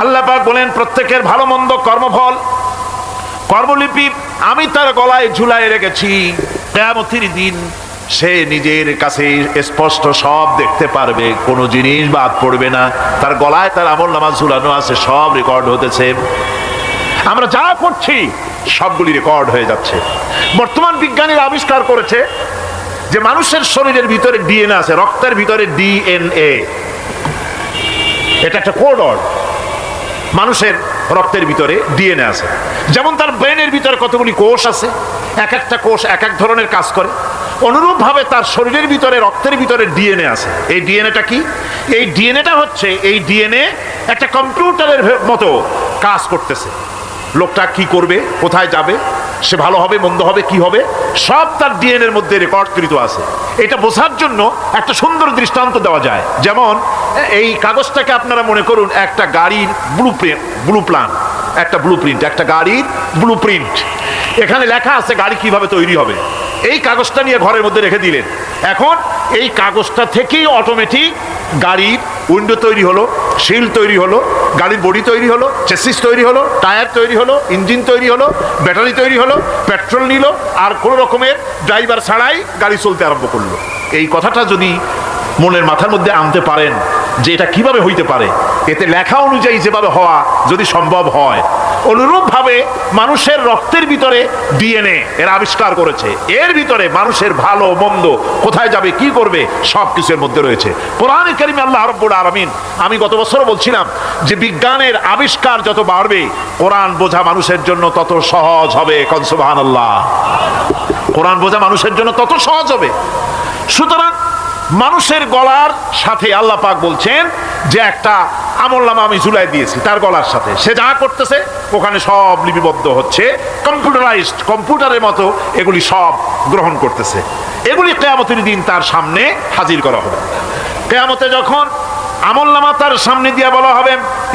আল্লাহ পাক বলেন, প্রত্যেকের ভালো মন্দ কর্মফল, কর্মলিপি আমি তার গলায় ঝুলায় রেখেছি। কিয়ামতের দিন সে নিজের কাছে স্পষ্ট সব দেখতে পারবে, কোনো জিনিস বাদ পড়বে না। তার গলায় তার আমলনামা ঝুলানো আছে, সব রেকর্ড হতেছে। আমরা যা করছি সবগুলি রেকর্ড হয়ে যাচ্ছে। বর্তমান বিজ্ঞানীরা আবিষ্কার করেছে যে মানুষের শরীরের ভিতরে ডিএনএ আছে, রক্তের ভিতরে ডিএনএ। এটা একটা কোড ওয়ার্ড। মানুষের রক্তের ভিতরে ডিএনএ আছে। যেমন তার ব্রেনের ভিতরে কতগুলি কোষ আছে, এক একটা কোষ এক এক ধরনের কাজ করে, অনুরূপভাবে তার শরীরের ভিতরে, রক্তের ভিতরে ডিএনএ আছে। এই ডিএনএটা কি? এই ডিএনএটা হচ্ছে, এই ডিএনএ একটা কম্পিউটারের মতো কাজ করতেছে। লোকটা কি করবে, কোথায় যাবে, সে ভালো হবে মন্দ হবে কি হবে, সব তার ডিএনএর মধ্যে রেকর্ডকৃত আছে। এটা বোঝার জন্য একটা সুন্দর দৃষ্টান্ত দেওয়া যায়। যেমন এই কাগজটাকে আপনারা মনে করুন একটা গাড়ির একটা ব্লুপ্রিন্ট, একটা গাড়ির ব্লুপ্রিন্ট। এখানে লেখা আছে গাড়ি কিভাবে তৈরি হবে। এই কাগজটা নিয়ে ঘরের মধ্যে রেখে দিলেন। এখন এই কাগজটা থেকেই অটোমেটিক গাড়ির উইন্ডো তৈরি হলো, শিল তৈরি হলো, গাড়ির বডি তৈরি হলো, চেসিস তৈরি হলো, টায়ার তৈরি হলো, ইঞ্জিন তৈরি হলো, ব্যাটারি তৈরি হলো, পেট্রোল নিল, আর কোনো রকমের ড্রাইভার ছাড়াই গাড়ি চলতে আরম্ভ করলো। এই কথাটা যদি মনের মাথার মধ্যে আনতে পারেন যে এটা কিভাবে হইতে পারে, এতে লেখা অনুযায়ী যেভাবে হওয়া যদি সম্ভব হয়, অনুরূপভাবে মানুষের রক্তের ভিতরে ডিএনএ এর আবিষ্কার করেছে। এর ভিতরে মানুষের ভালো মন্দ, কোথায় যাবে কি করবে, সব কিছুর মধ্যে রয়েছে। কোরআনে কারিমে আল্লাহ রাব্বুল আলামিন, আমি গত বছর বলছিলাম যে বিজ্ঞানের আবিষ্কার যত বাড়বে কোরআন বোঝা মানুষের জন্য তত সহজ হবে। কোন সুবহানাল্লাহ। কোরআন বোঝা মানুষের জন্য তত সহজ হবে। সুতরাং মানুষের গলার সাথে আল্লাহ পাক বলছেন যে একটা আমলনামা আমি ঝুলাই দিয়েছি তার গলার সাথে, সে যা করতেছে ওখানে সব লিপিবদ্ধ হচ্ছে, কম্পিউটারাইজড, কম্পিউটারের মতো এগুলি সব গ্রহণ করতেছে। এগুলি কিয়ামতের দিন তার সামনে হাজির করা হবে। কিয়ামতে যখন আমলনামা তার সামনে দিয়ে বলা হবে,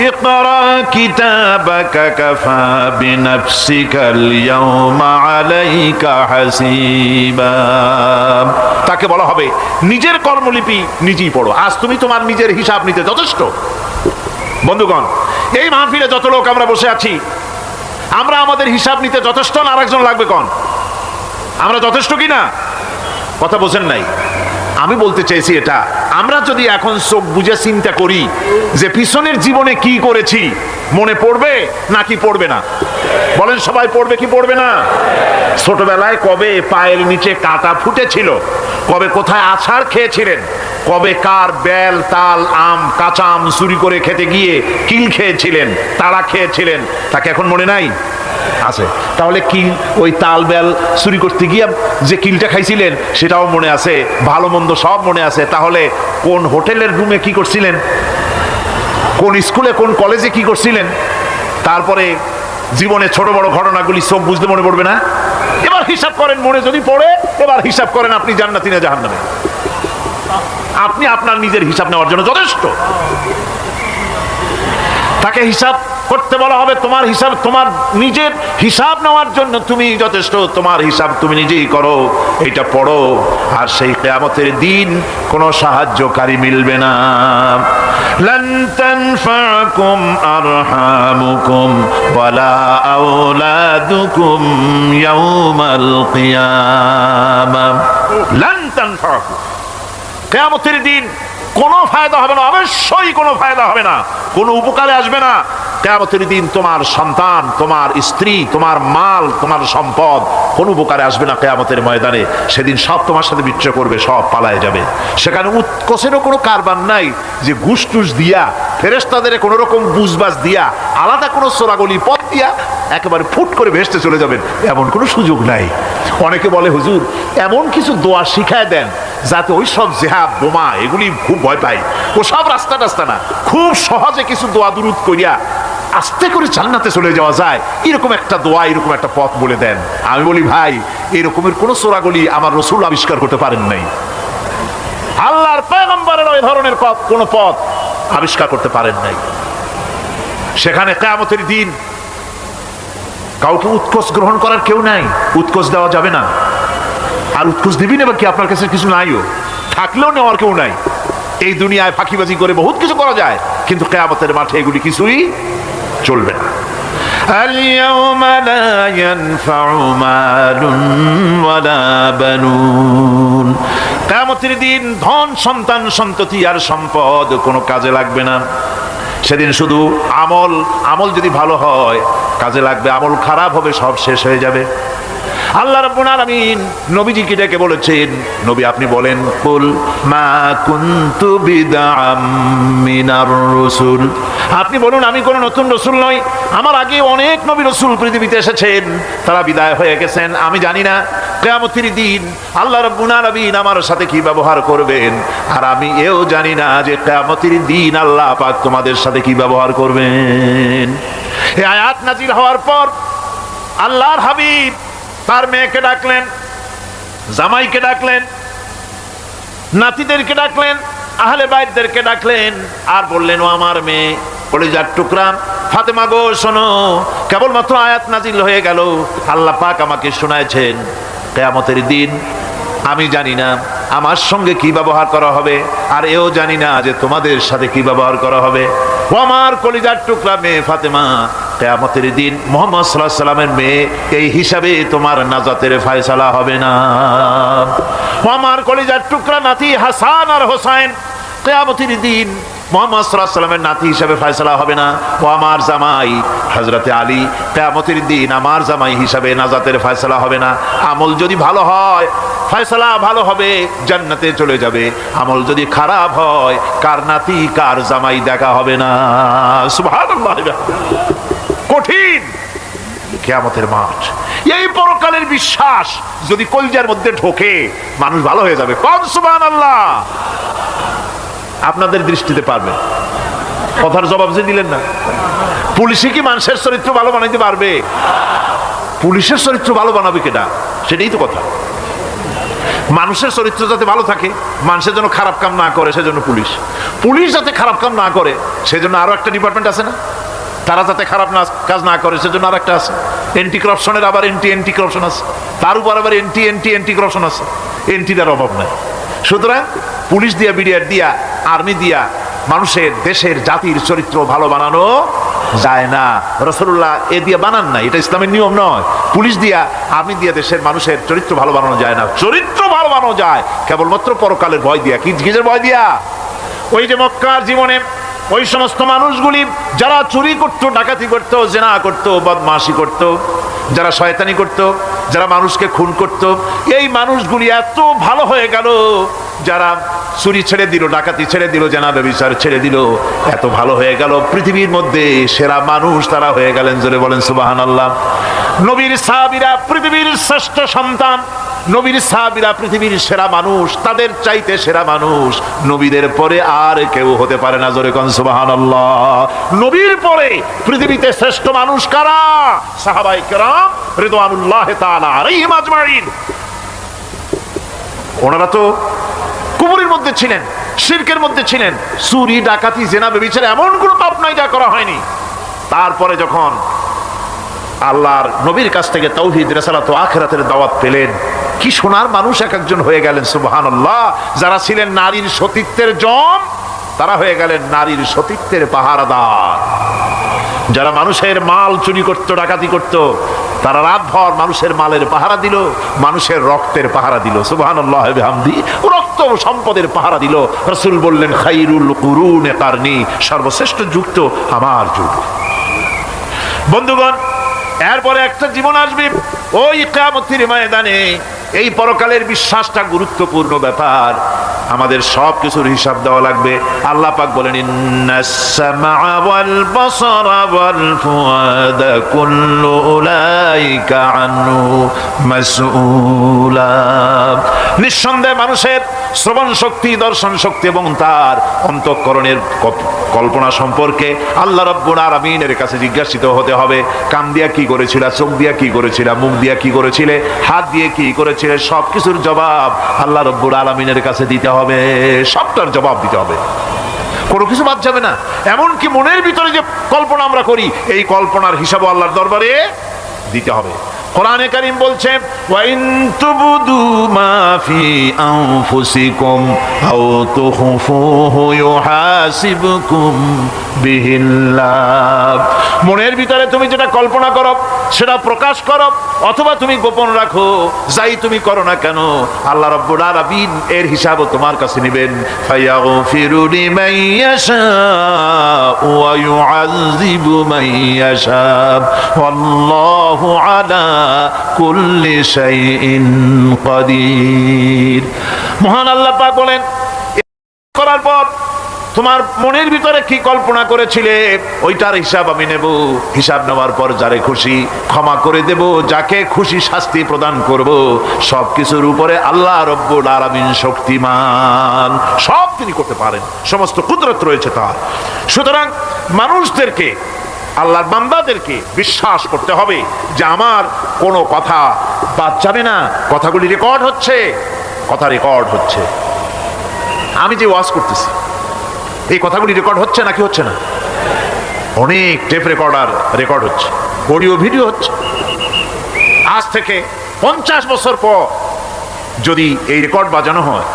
ইকরা কিতাবাকা কাফা বিনাফসিকাল ইয়াওমা আলাইকা হাসিবা। তাকে বলা হবে নিজের কর্মলিপি নিজেই পড়ো, আজ তুমি তোমার নিজের হিসাব নিতে যথেষ্ট। বন্ধুগণ, এই মাহফিলে যত লোক আমরা বসে আছি, আমরা আমাদের হিসাব নিতে যথেষ্ট না আরেকজন লাগবে? কোন আমরা যথেষ্ট কিনা? কথা বোঝেন নাই। আমি বলতে চাইছি এটা, আমরা যদি এখন চোখ বুঝে চিন্তা করি যে পিছনের জীবনে কি করেছি, মনে পড়বে নাকি পড়বে না? বলেন সবাই, পড়বে কি পড়বে না? ছোটবেলায় কবে পায়ের নিচে কাঁটা ফুটেছিল, কবে কোথায় আছাড় খেয়েছিলেন, কবে কার বেল তাল আম কাঁচা আম চুরি করে খেতে গিয়ে কিল খেয়েছিলেন, তাড়া খেয়েছিলেন, তাকে এখন মনে নাই? আছে। তাহলে কিল, ওই তাল বেল চুরি করতে গিয়ে যে কিলটা খাইছিলেন সেটাও মনে আছে, ভালো মন্দ সব মনে আছে। তাহলে কোন হোটেলের রুমে কি করছিলেন, কোন স্কুলে কোন কলেজে কি করছিলেন, তারপরে জীবনে ছোট বড় ঘটনাগুলি সব বুঝতে মনে পড়বে না? এবার হিসাব করেন, মনে যদি পড়ে এবার হিসাব করেন আপনি জান্নাতি না জাহান্নামী। আপনি আপনার নিজের হিসাব নেওয়ার জন্য যথেষ্ট। তাকে হিসাব করতে বলা হবে, তোমার হিসাব, তোমার নিজের হিসাব নেওয়ার জন্য তুমি যথেষ্ট, তোমার হিসাব তুমি নিজেই করো, এটা পড়ো। আর সেই কিয়ামতের দিন কোনো সাহায্যকারী মিলবে না। লান তানফাকুম আরহামুকুম ওয়ালা আওলাদুকুম ইয়াউমাল কিয়ামা। লান তানফাকুম, কিয়ামতের দিন কোনো ফায়দা হবে না, অবশ্যই কোনো ফায়দা হবে না, কোনো উপকারে আসবে না। কিয়ামতের দিন তোমার সন্তান, তোমার স্ত্রী, তোমার মাল, তোমার সম্পদ কোনো উপকারে আসবে না। কিয়ামতের ময়দানে সেদিন সব তোমার সাথে বিচ্ছেদ করবে, সব পালায় যাবে। সেখানে উৎকোষেরও কোনো কারবার নাই যে ঘুষ টুস দিয়া, ফেরেশতাদের কোনো রকম বুঝবাজ দিয়া, আলাদা কোনো চোরাগলি পথ দিয়া একেবারে ফুট করে ভেসতে চলে যাবেন, এমন কোনো সুযোগ নাই। অনেকে বলে হুজুর এমন কিছু দোয়া শিখায় দেন যাতে ওই সব জেহাদ বোমা এগুলি খুব ভয় পায়, ও সব রাস্তা টাস্তা না, খুব সহজে কিছু দোয়া দুরুদ করিয়া আস্তে করে জান্নাতে চলে যাওয়া যায়, এরকম একটা দোয়া, এরকম একটা পথ বলে দেন। আমি বলি ভাই, এরকমের কোন চোরাগলি আমার রাসূল আবিষ্কার করতে পারেন নাই, আল্লাহর পয়গম্বরের ওই ধরনের পথ, কোন পথ আবিষ্কার করতে পারেন নাই। সেখানে কিয়ামতের দিন কাউকে উৎকোষ গ্রহণ করার কেউ নাই, উৎকোষ দেওয়া যাবে না। আর উৎকোষ দিবি না কি, আপনার কাছে কিছু নাইও, থাকলেও নেওয়ার কেউ নাই। এই দুনিয়ায় ফাঁকিবাজি করে বহুত কিছু করা যায়, কিন্তু কিয়ামতের মাঠে এগুলি কিছুই চলবে না। اليوم لا ينفع مال ولا بنون। কিয়ামতের দিন ধন সন্তান সন্ততি আর সম্পদ কোনো কাজে লাগবে না। সেদিন শুধু আমল, আমল যদি ভালো হয় কাজে লাগবে, আমল খারাপ হবে সব শেষ হয়ে যাবে। আল্লাহ রাব্বুল আলামিন নবীজিকে ডেকে বলেছেন, নবী আপনি বলেন, কুল মা কুনতু বিদআম মিনার রাসূল, আপনি বলুন আমি কোন নতুন রাসূল নই, আমার আগে অনেক নবী রাসূল পৃথিবীতে এসেছেন, তারা বিদায় হয়ে গেছেন। আমি জানি না কিয়ামতের দিন আল্লাহ রাব্বুল আলামিন আমার সাথে কি ব্যবহার করবেন, আর আমি এও জানি না যে কিয়ামতের দিন আল্লাহ পাক তোমাদের সাথে কি ব্যবহার করবেন। এই আয়াত নাজিল হওয়ার পর আল্লাহর হাবিব তার মেয়েকে ডাকলেন, জামাইকে ডাকলেন, নাতিদেরকে ডাকলেন, আহলে বাইতদেরকে ডাকলেন, আর বললেন, ও আমার মেয়ে কলিজার টুকরা ফাতেমা গো শোনো, কেবলমাত্র আয়াত নাজিল হয়ে গেল, আল্লাহ পাক আমাকে শোনায়ছেন কিয়ামতের দিন আমি জানি না আমার সঙ্গে কি ব্যবহার করা হবে, আর এও জানি না যে তোমাদের সাথে কি ব্যবহার করা হবে। ও আমার কলিজার টুকরা মেয়ে ফাতেমা, কিয়ামতের দিন মুহাম্মদ সাল্লাল্লাহু আলাইহি সাল্লামের মেয়ে এই হিসাবে তোমার নাজাতের ফয়সালা হবে না। ও আমার কলিজার টুকরা নাতি হাসান আর হোসেন, কিয়ামতের দিন মুহাম্মদ সাল্লাল্লাহু আলাইহি সাল্লামের নাতি হিসাবে ফয়সালা হবে না। ও আমার জামাই হযরতে আলী, কিয়ামতের দিন আমার জামাই হিসাবে নাজাতের ফয়সালা হবে না। আমল যদি ভালো হয় ফয়সালা ভালো হবে, জান্নাতে চলে যাবে। আমল যদি খারাপ হয় কার নাতি কার জামাই দেখা হবে না। সুবহানাল্লাহ, কঠিন কিয়ামতের মাঠ। এই পরকালের বিশ্বাস যদি কলজার মধ্যে ঢোকে মানুষ ভালো হয়ে যাবে। কোন সুবহানাল্লাহ। আপনাদের দৃষ্টিতে পারবে, কথার জবাব যে দিলেন না। পুলিশে কি মানুষের চরিত্র ভালো বানাইতে পারবে? পুলিশের চরিত্র ভালো বানাবে কেটা, সেটাই তো কথা। মানুষের চরিত্র যাতে ভালো থাকে, মানুষের জন্য খারাপ কাম না করে সেজন্য পুলিশ, পুলিশ যাতে খারাপ কাম না করে সেজন্য আরো একটা ডিপার্টমেন্ট আছে না, তারা যাতে খারাপ কাজ না করে সেজন্য আর একটা আছে। এন্টি করাপশনের আবার এন্টি করাপশন আছে, তার উপর আবার এন্টি করাপশন আছে, এন্টিটার অভাব নাই। সুতরাং পুলিশ দিয়া, বিডিআর দিয়া, আর্মি দিয়া মানুষের, দেশের, জাতির চরিত্র ভালো বানানো যায় না। রাসূলুল্লাহ এ দিয়ে বানান না, এটা ইসলামের নিয়ম নয়। পুলিশ দিয়া, আর্মি দিয়া দেশের মানুষের চরিত্র ভালো বানানো যায় না। চরিত্র ভালো বানানো যায় কেবলমাত্র পরকালের ভয় দিয়া। কি কিসের ভয় দিয়া? ওই যে মক্কার জীবনে ওই সমস্ত মানুষগুলি যারা চুরি করত, ডাকাতি করত, জিনা করত, বদমাশি করত, যারা শয়তানি করত, যারা মানুষকে খুন করত, এই মানুষগুলি এত ভালো হয়ে গেল, যারা চুরি ছেড়ে দিল, ডাকাতি ছেড়ে দিল, জিনা ব্যভিচার ছেড়ে দিল, এত ভালো হয়ে গেল, পৃথিবীর মধ্যে সেরা মানুষ তারা হয়ে গেলেন। জোরে বলেন সুবহানাল্লাহ। নবীর সাহাবীরা পৃথিবীর শ্রেষ্ঠ সন্তান, নবীর সাহাবীরা পৃথিবীর সেরা মানুষ, তাদের চাইতে সেরা মানুষ নবীদের পরে আর কেউ হতে পারে না। জোরে কোন সুবহানাল্লাহ। নবীর পরে পৃথিবীতে শ্রেষ্ঠ মানুষ কারা? সাহাবায়ে কেরাম রিদওয়ানুল্লাহি তাআলা আলাইহিম আজমাইন। ওনারা তো কুফরের মধ্যে ছিলেন, শিরকের মধ্যে ছিলেন, চুরি ডাকাতি জিনা ব্যভিচার এমন কোনো পাপ নাই যা করা হয়নি। তারপরে যখন আল্লাহর নবীর কাছ থেকে তাওহীদ, রিসালাত ও আখিরাতের দাওয়াত পেলেন, কি সোনার মানুষ এক একজন হয়ে গেলেন। সুবহানাল্লাহ। যারা ছিলেন নারীর সতীত্বের জম, তারা হয়ে গেলেন নারীর সতীত্বের পাহারাদার। যারা মানুষের মাল চুরি করত, ডাকাতি করত, তারা রাতভর মানুষের মালের পাহারা দিল, মানুষের রক্তের পাহারা দিল। সুবহানাল্লাহ ওয়া বিহামদিহি। রক্ত সম্পদের পাহারা দিল। রাসূল বললেন, খায়রুল কুরুনে কারনি, সর্বশ্রেষ্ঠ যুগ তো আমার যুগ। বন্ধুগণ, এরপরে একটা জীবন আসবে ওই কিয়ামতের ময়দানে। এই পরকালের বিশ্বাসটা গুরুত্বপূর্ণ ব্যাপার, আমাদের সব কিছুর হিসাব দেওয়া লাগবে। আল্লাহ পাক বলেন, ইন্নাস সামআ ওয়াল বাসারা ওয়াল ফুআদা কুল্লু উলাইকা আনহু মাসউলা। নিঃসন্দেহে মানুষের শ্রবণ শক্তি, দর্শন শক্তি এবং তার অন্তঃকরণের কল্পনা সম্পর্কে আল্লাহ রাব্বুল আলামিনের কাছে জিজ্ঞাসিত হতে হবে। কান দিয়া কি করেছিলা, চোখ দিয়া কি করেছিলা, মুখ দিয়া কি করেছিলে, হাত দিয়ে কি করেছিলে, সবকিছুর জবাব আল্লাহ রাব্বুল আলামিনের কাছে দিতে হবে। সবটার জবাব দিতে হবে, কোনো কিছু বাদ যাবে না। এমনকি মনের ভিতরে যে কল্পনা আমরা করি, এই কল্পনার হিসাব আল্লাহর দরবারে দিতে হবে। কোরআনে কারীম বলছে, ওয়া ইন তুবদু মা ফি আনফুসিকুম আও তুখফুহু ইউহাসিবকুম বিহিল্লাহ। মনের ভিতরে তুমি যেটা কল্পনা করো সেটা প্রকাশ করো, অথবা তুমি গোপন রাখো, যাই তুমি করো না কেন, আল্লাহ রাব্বুল আলামিন এর হিসাবও তোমার কাছে নেবেন। ফায়াগফিরু লিমান ইয়াশা ওয়া ইউআযযিবু মান ইয়াশা ওয়াল্লাহু আলা কুল্লি শাইইন কাদির। মহান আল্লাহ পাক বলেন, করার পর তোমার মনের ভিতরে কি কল্পনা করেছিলে ওইটার হিসাব আমি নেব। হিসাব নেওয়ার পর যারে খুশি ক্ষমা করে দেব, যাকে খুশি শাস্তি প্রদান করব। সবকিছুর উপরে আল্লাহ রব্বুল আলামিন শক্তিমান, সব তিনি করতে পারেন, সমস্ত কুদরত রয়েছে তার। সুতরাং মানুষদেরকে, আল্লাহর বান্দাদেরকে বিশ্বাস করতে হবে যে আমার কোনো কথা বাদ যাবে না। কথাগুলি রেকর্ড হচ্ছে, কথা রেকর্ড হচ্ছে। আমি যে ওয়াজ করতেছি এই কথাগুলি রেকর্ড হচ্ছে নাকি হচ্ছে না? অনেক টেপ রেকর্ডার রেকর্ড হচ্ছে, অডিও ভিডিও হচ্ছে। আজ থেকে 50 বছর পর যদি এই রেকর্ড বাজানো হয়,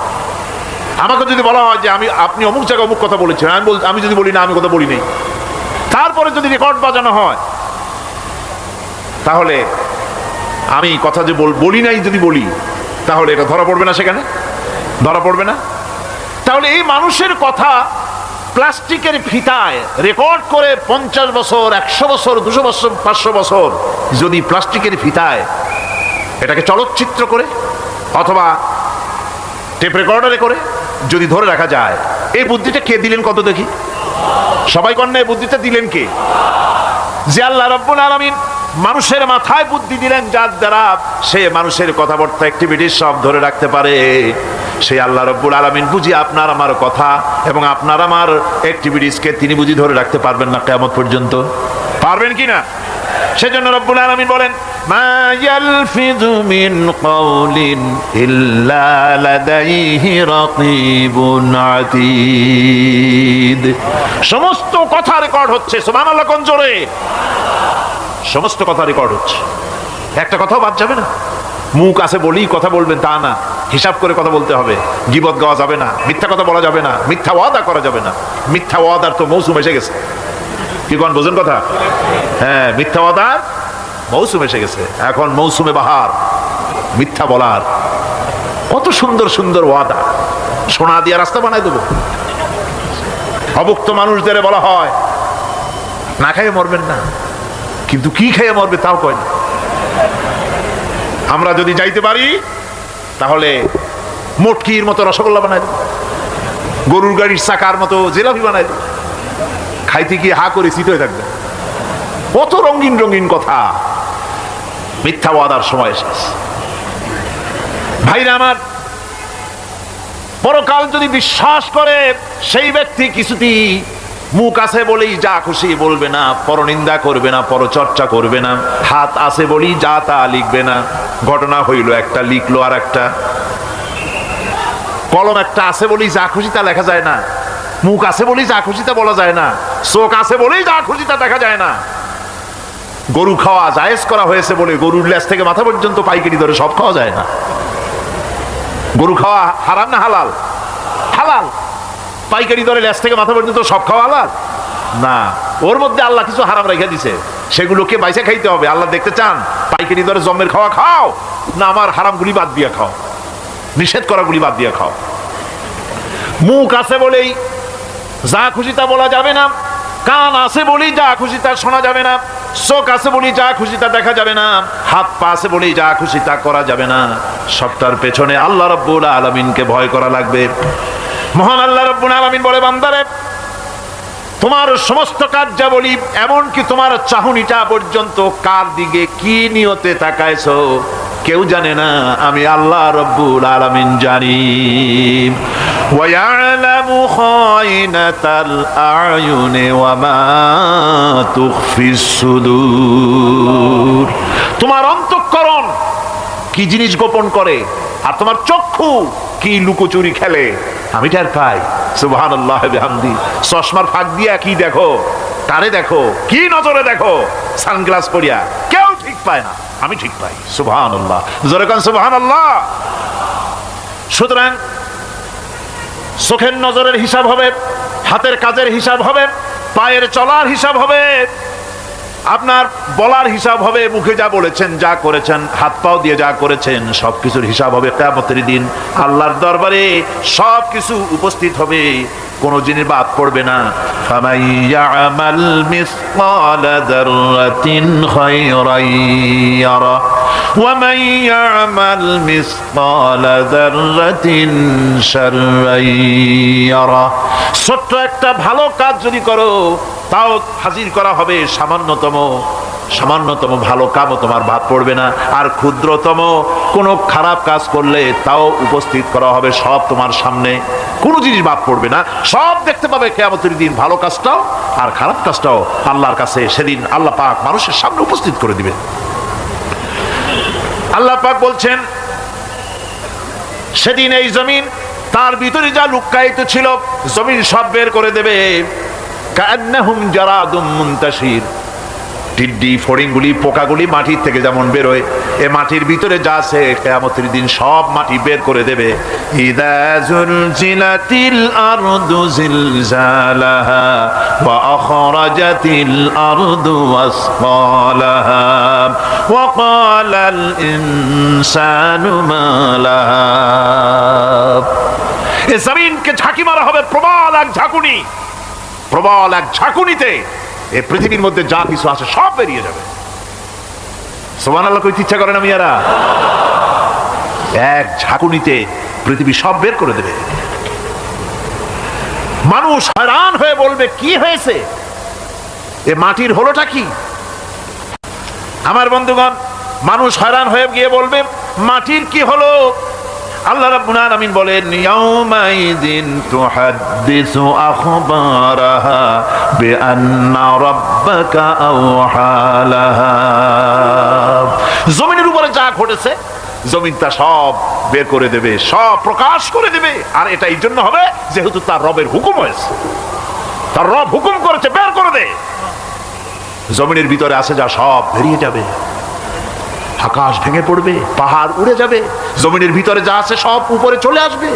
আমাকে যদি বলা হয় যে আপনি অমুক জায়গায় অমুক কথা বলেছেন, আমি যদি বলি না আমি কথা বলি নাই, তারপরে যদি রেকর্ড বাজানো হয়, তাহলে আমি কথা যে বলি নাই যদি বলি, তাহলে এটা ধরা পড়বে না? সেখানে ধরা পড়বে না? তাহলে এই মানুষের কথা প্লাস্টিকের ফিতায় রেকর্ড করে 50 বছর, 100 বছর, 200 বছর, 500 বছর যদি প্লাস্টিকের ফিতায় এটাকে চলচ্চিত্র করে অথবা টেপ রেকর্ডারে করে যদি ধরে রাখা যায়, এই বুদ্ধিটা কে দিলেন কত দেখি? সবাই কন্যা, এই বুদ্ধিটা দিলেন কে? যে আল্লাহ রাব্বুল আলামিন মানুষের মাথায় বুদ্ধি দিলেন, যার দ্বারা সে মানুষের কথাবার্তা, অ্যাক্টিভিটিস সব ধরে রাখতে পারে। সেই আল্লাহ রাব্বুল আলামিন বুঝি আপনার আমার কথা এবং আপনার আমার অ্যাক্টিভিটিসকে তিনি বুঝি ধরে রাখতে পারবেন না কিয়ামত পর্যন্ত? পারবেন কি না? সেজন্য রব্বুল আলামিন বলেন, মা ইয়ালফিযু মিন কাওলিন ইল্লা লাদাইহি রাকীবুন আতীদ। সমস্ত কথা রেকর্ড হচ্ছে। সুবহানাল্লাহ কোন জোরে! সমস্ত কথা রেকর্ড হচ্ছে, একটা কথাও বাদ যাবে না। মুখ আছে বলি কথা বলবেন তা না, হিসাব করে কথা বলতে হবে। গীবত গাওয়া যাবে না, মিথ্যা কথা বলা যাবে না, মিথ্যা ওয়াদা করা যাবে না। মিথ্যা ওয়াদার তো মৌসুম এসে গেছে। কি কোন বোঝেন কথা? হ্যাঁ, মিথ্যা ওয়াদার মৌসুম এসে গেছে। এখন মৌসুমে বাহার, মিথ্যা বলার। কত সুন্দর সুন্দর ওয়াদা, সোনা দিয়া রাস্তা বানাই দেবো, অভুক্ত মানুষদের বলা হয় না খেয়ে মরবেন না, কিন্তু কি খেয়ে মরবে তাও কয় না। আমরা যদি যাইতে পারি তাহলে মটকির মতো রসগোল্লা বানাই দেব, গরুর গাড়ির চাকার মতো জিলাপি বানাই দেব, খাইতে গিয়ে হা করে চিত হয়ে থাকবে। কত রঙিন রঙিন কথা, মিথ্যা ওয়াদার সময় শেষ। ভাইরা আমার, পরকাল যদি বিশ্বাস করে সেই ব্যক্তি কিছুতেই মুখ আছে বলেই যা খুশি বলবে না, পরনিন্দা করবে না, পরচর্চা করবে না, হাত আছে বলেই যা তা লিখবে না। ঘটনা হইল একটা লিখলো আর একটা, কলম একটা আছে বলেই যা খুশি তা লেখা যায় না, মুখ আছে বলেই যা খুশি তা বলা যায় না, চোখ আছে বলেই যা খুশি তা দেখা যায় না। গরু খাওয়া জায়েজ করা হয়েছে বলে গরুর লেজ থেকে মাথা পর্যন্ত পাইকারি ধরে সব খাওয়া যায় না। গরু খাওয়া হারাম না হালাল? হালাল। পাইকারি দরে লেজ থেকে মাথা পর্যন্ত সব খাওয়া হালাল না। ওর মধ্যে আল্লাহ কিছু হারাম রেখে দিছে, সেগুলোকে বাইসে খাইতে হবে। আল্লাহ দেখতে চান পাইকারি দরে জমের খাওয়া খাও না আমার হারামগুলি বাদ দিয়ে খাও, নিষেধ করাগুলি বাদ দিয়ে খাও। মুখ আছে বলেই যা খুশি তা বলা যাবে না, কান আছে বলেই যা খুশি তা শোনা যাবে না, চোখ আছে বলেই যা খুশি তা দেখা যাবে না, হাত পা আছে বলেই যা খুশি তা করা যাবে না। সবটার পেছনে আল্লাহ রাব্বুল আলামিনকে ভয় করা লাগবে। মহান আল্লাহ রাব্বুল আলামিন বলে, বান্দারে তোমার সমস্ত কার্যাবলী এমনকি তোমার চাহনিটা পর্যন্ত কার দিকে কি নিয়তে তাকাইছো কেউ জানে না, আমি আল্লাহ রাব্বুল আলামিন জানি। ওয়া ইয়ালামু খায়িনাতাল আয়ুনি ওয়া মা তুখফিস সুদূর। তোমার অন্তঃকরণ কি জিনিস গোপন করে আর তোমার চক্ষু কি লুকোচুরি খেলে আমি টের পাই। সুবহানাল্লাহ বিহামদি। চশমার ফাঁক দিয়া কি দেখো, তারে দেখো, কি নজরে দেখো, সানগ্লাস পরিয়া কেউ ঠিক পায় না, আমি ঠিক পাই। সুবহানাল্লাহ, জোরে কান সুবহানাল্লাহ। সুতরাং চোখের নজরের হিসাব হবে, হাতের কাজের হিসাব হবে, পায়ের চলার হিসাব হবে, আপনার বলার হিসাব হবে, মুখে যা বলেছেন যা করেছেন হাত পাও দিয়ে যা করেছেন সবকিছুর হিসাব হবে কিয়ামতের দিন। আল্লাহর দরবারে সবকিছু উপস্থিত হবে, কোন জিনিস বাদ পড়বে না। ফামান ইয়ামাল মিসকালা যাররাতিন খায়রান ইয়ারা ওয়া মান ইয়ামাল মিসকালা যাররাতিন শাররান ইয়ারা। ছোট্ট একটা ভালো কাজ যদি করো তাও হাজির করা হবে, সামান্যতম ভালো কামও তোমার বাদ পড়বে না। আর ক্ষুদ্রতম কোনো খারাপ কাজ করলে তাও উপস্থিত করা হবে, সব তোমার সামনে, কোনো জিনিস বাদ পড়বে না, সব দেখতে পাবে কিয়ামতের দিন। ভালো কাজটাও আর খারাপ কাজটাও আল্লাহর কাছে সেদিন আল্লাহ পাক মানুষের সামনে উপস্থিত করে দিবে। আল্লাহ পাক বলছেন সেদিন এই জমিন তার ভিতরে যা লুক্কায়িত ছিল জমিন সব বের করে দেবে। কান্নাহুম জারাদুম মুনতাশির। টিড্ডি ফড়িংগুলি পোকাগুলি মাটির থেকে যেমন বেরোয়, এ মাটির ভিতরে যা আছে কিয়ামতের দিন সব মাটি বের করে দেবে। ইযা যুলজিলাতিল আরদু জিলজালাহা ওয়া আখরাজাতিল আরদু আসকালাহা ওয়া ক্বালাল ইনসানু মা লাহা। এ জমিনকে ঝাঁকি মারা হবে প্রবল এক ঝাঁকুনি, প্রবল এক ঝাঁকুনিতে এই পৃথিবীর মধ্যে যা কিছু আছে সব বেরিয়ে যাবে। সুবহানাল্লাহ কইতে ইচ্ছা করে না মিয়ারা? এক ঝাঁকুনিতে পৃথিবী সব বের করে দেবে। মানুষ হয়রান হয়ে বলবে কি হয়েছে, এ মাটির হলোটা কি? আমার বন্ধুগণ, মানুষ হয়রান হয়ে গিয়ে বলবে মাটির কি হলো? আল্লাহ রাব্বুল আলামিন বলেন ইয়াউমাইদিন তুহাদ্দিসু আখবারাহা বিআন্না রাব্বাকা আওহালাহা। জমিনের উপরে যা ঘটেছে জমিন তা সব বের করে দেবে, সব প্রকাশ করে দেবে। আর এটা এই জন্য হবে যেহেতু তার রবের হুকুম হয়েছে, তার রব হুকুম করেছে বের করে দে। জমিনের ভিতরে আছে যা সব বেরিয়ে যাবে, আকাশ ভেঙে পড়বে, পাহাড় উড়ে যাবে, জমিনের ভিতরে যা আছে সব উপরে চলে আসবে,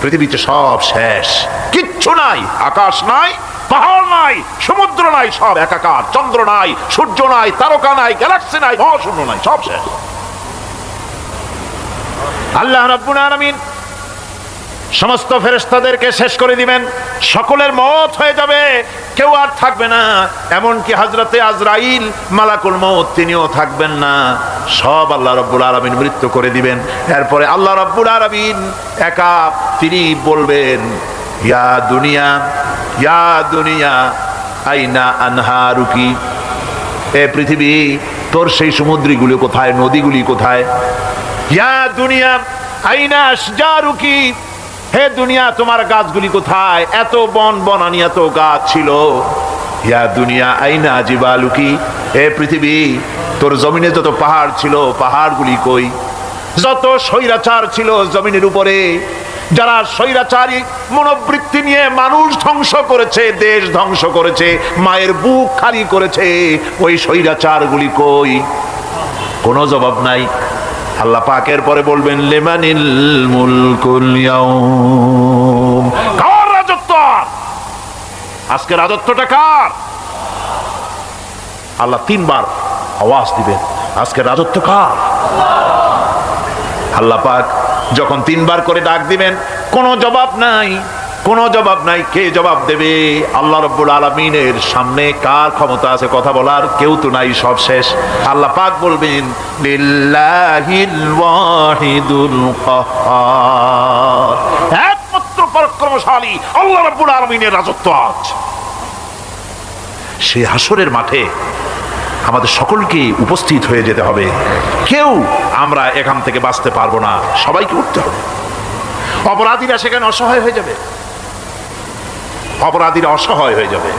পৃথিবীতে সব শেষ, কিচ্ছু নাই, আকাশ নাই, পাহাড় নাই, সমুদ্র নাই, সব একাকার, চন্দ্র নাই, সূর্য নাই, তারকা নাই, গ্যালাক্সি নাই, মহাশূন্য নাই, সব শেষ। আল্লাহ রাব্বুল আলামিন সমস্ত ফেরেশতাদেরকে শেষ করে দিবেন, সকলের মওত হয়ে যাবে, কেউ আর থাকবে না, এমনকি হযরতে আজরাইল মালাকুল মউত তিনিও থাকবেন না, সব আল্লাহ রাব্বুল আলামিন মৃত্যু করে দিবেন। এরপরে আল্লাহ রাব্বুল আলামিন একা তিনি বলবেন, ইয়া দুনিয়া আইনা আনহারুকি, এ পৃথিবী তোর সেই সমুদ্রগুলি কোথায়, নদীগুলি কোথায়? ইয়া দুনিয়া আইনা আশজারুকি, হে দুনিয়া তোমার গাছগুলি কোথায়? এত বনানি এত গাছ ছিল। ইয়া দুনিয়া আইনা জিবালুকি, হে পৃথিবী তোর জমিনে যত পাহাড় ছিল পাহাড়গুলি কই? যত স্বৈরাচার ছিল জমিনের উপরে, যারা স্বৈরাচারী মনোবৃত্তি নিয়ে মানুষ ধ্বংস করেছে, দেশ ধ্বংস করেছে, মায়ের বুক খালি করেছে, ওই স্বৈরাচারগুলি কই? কোনো জবাব নাই। আল্লাহ পাকের পরে বলবেন, লিমানিল মুলকুল ইয়াউম, কার রাজত্ব? আজকে রাজত্বটা কার? আল্লাহ তিনবার আওয়াজ দিবেন, আজকে রাজত্ব কার? আল্লাহ পাক যখন তিনবার করে ডাক দিবেন, কোনো জবাব নাই, কোনো জবাব নাই। কে জবাব দেবে? আল্লাহ রাব্বুল আলামিনের সামনে কার ক্ষমতা আছে কথা বলার? কেউ তো নাই, সব শেষ। আল্লাহ পাক বলবেন, লিল্লাহিল ওয়াহিদুল কাহ্হার, একমাত্র পরাক্রমশালী আল্লাহ রাব্বুল আলামিনের রাজত্ব আজ। সেই হাসরের মাঠে আমাদের সকলকে উপস্থিত হয়ে যেতে হবে। কেউ আমরা এখান থেকে বাঁচতে পারবো না, সবাইকে উঠতে হবে। অপরাধীরা সেখানে অসহায় হয়ে যাবে, অপরাধীরা অসহায় হয়ে যাবে।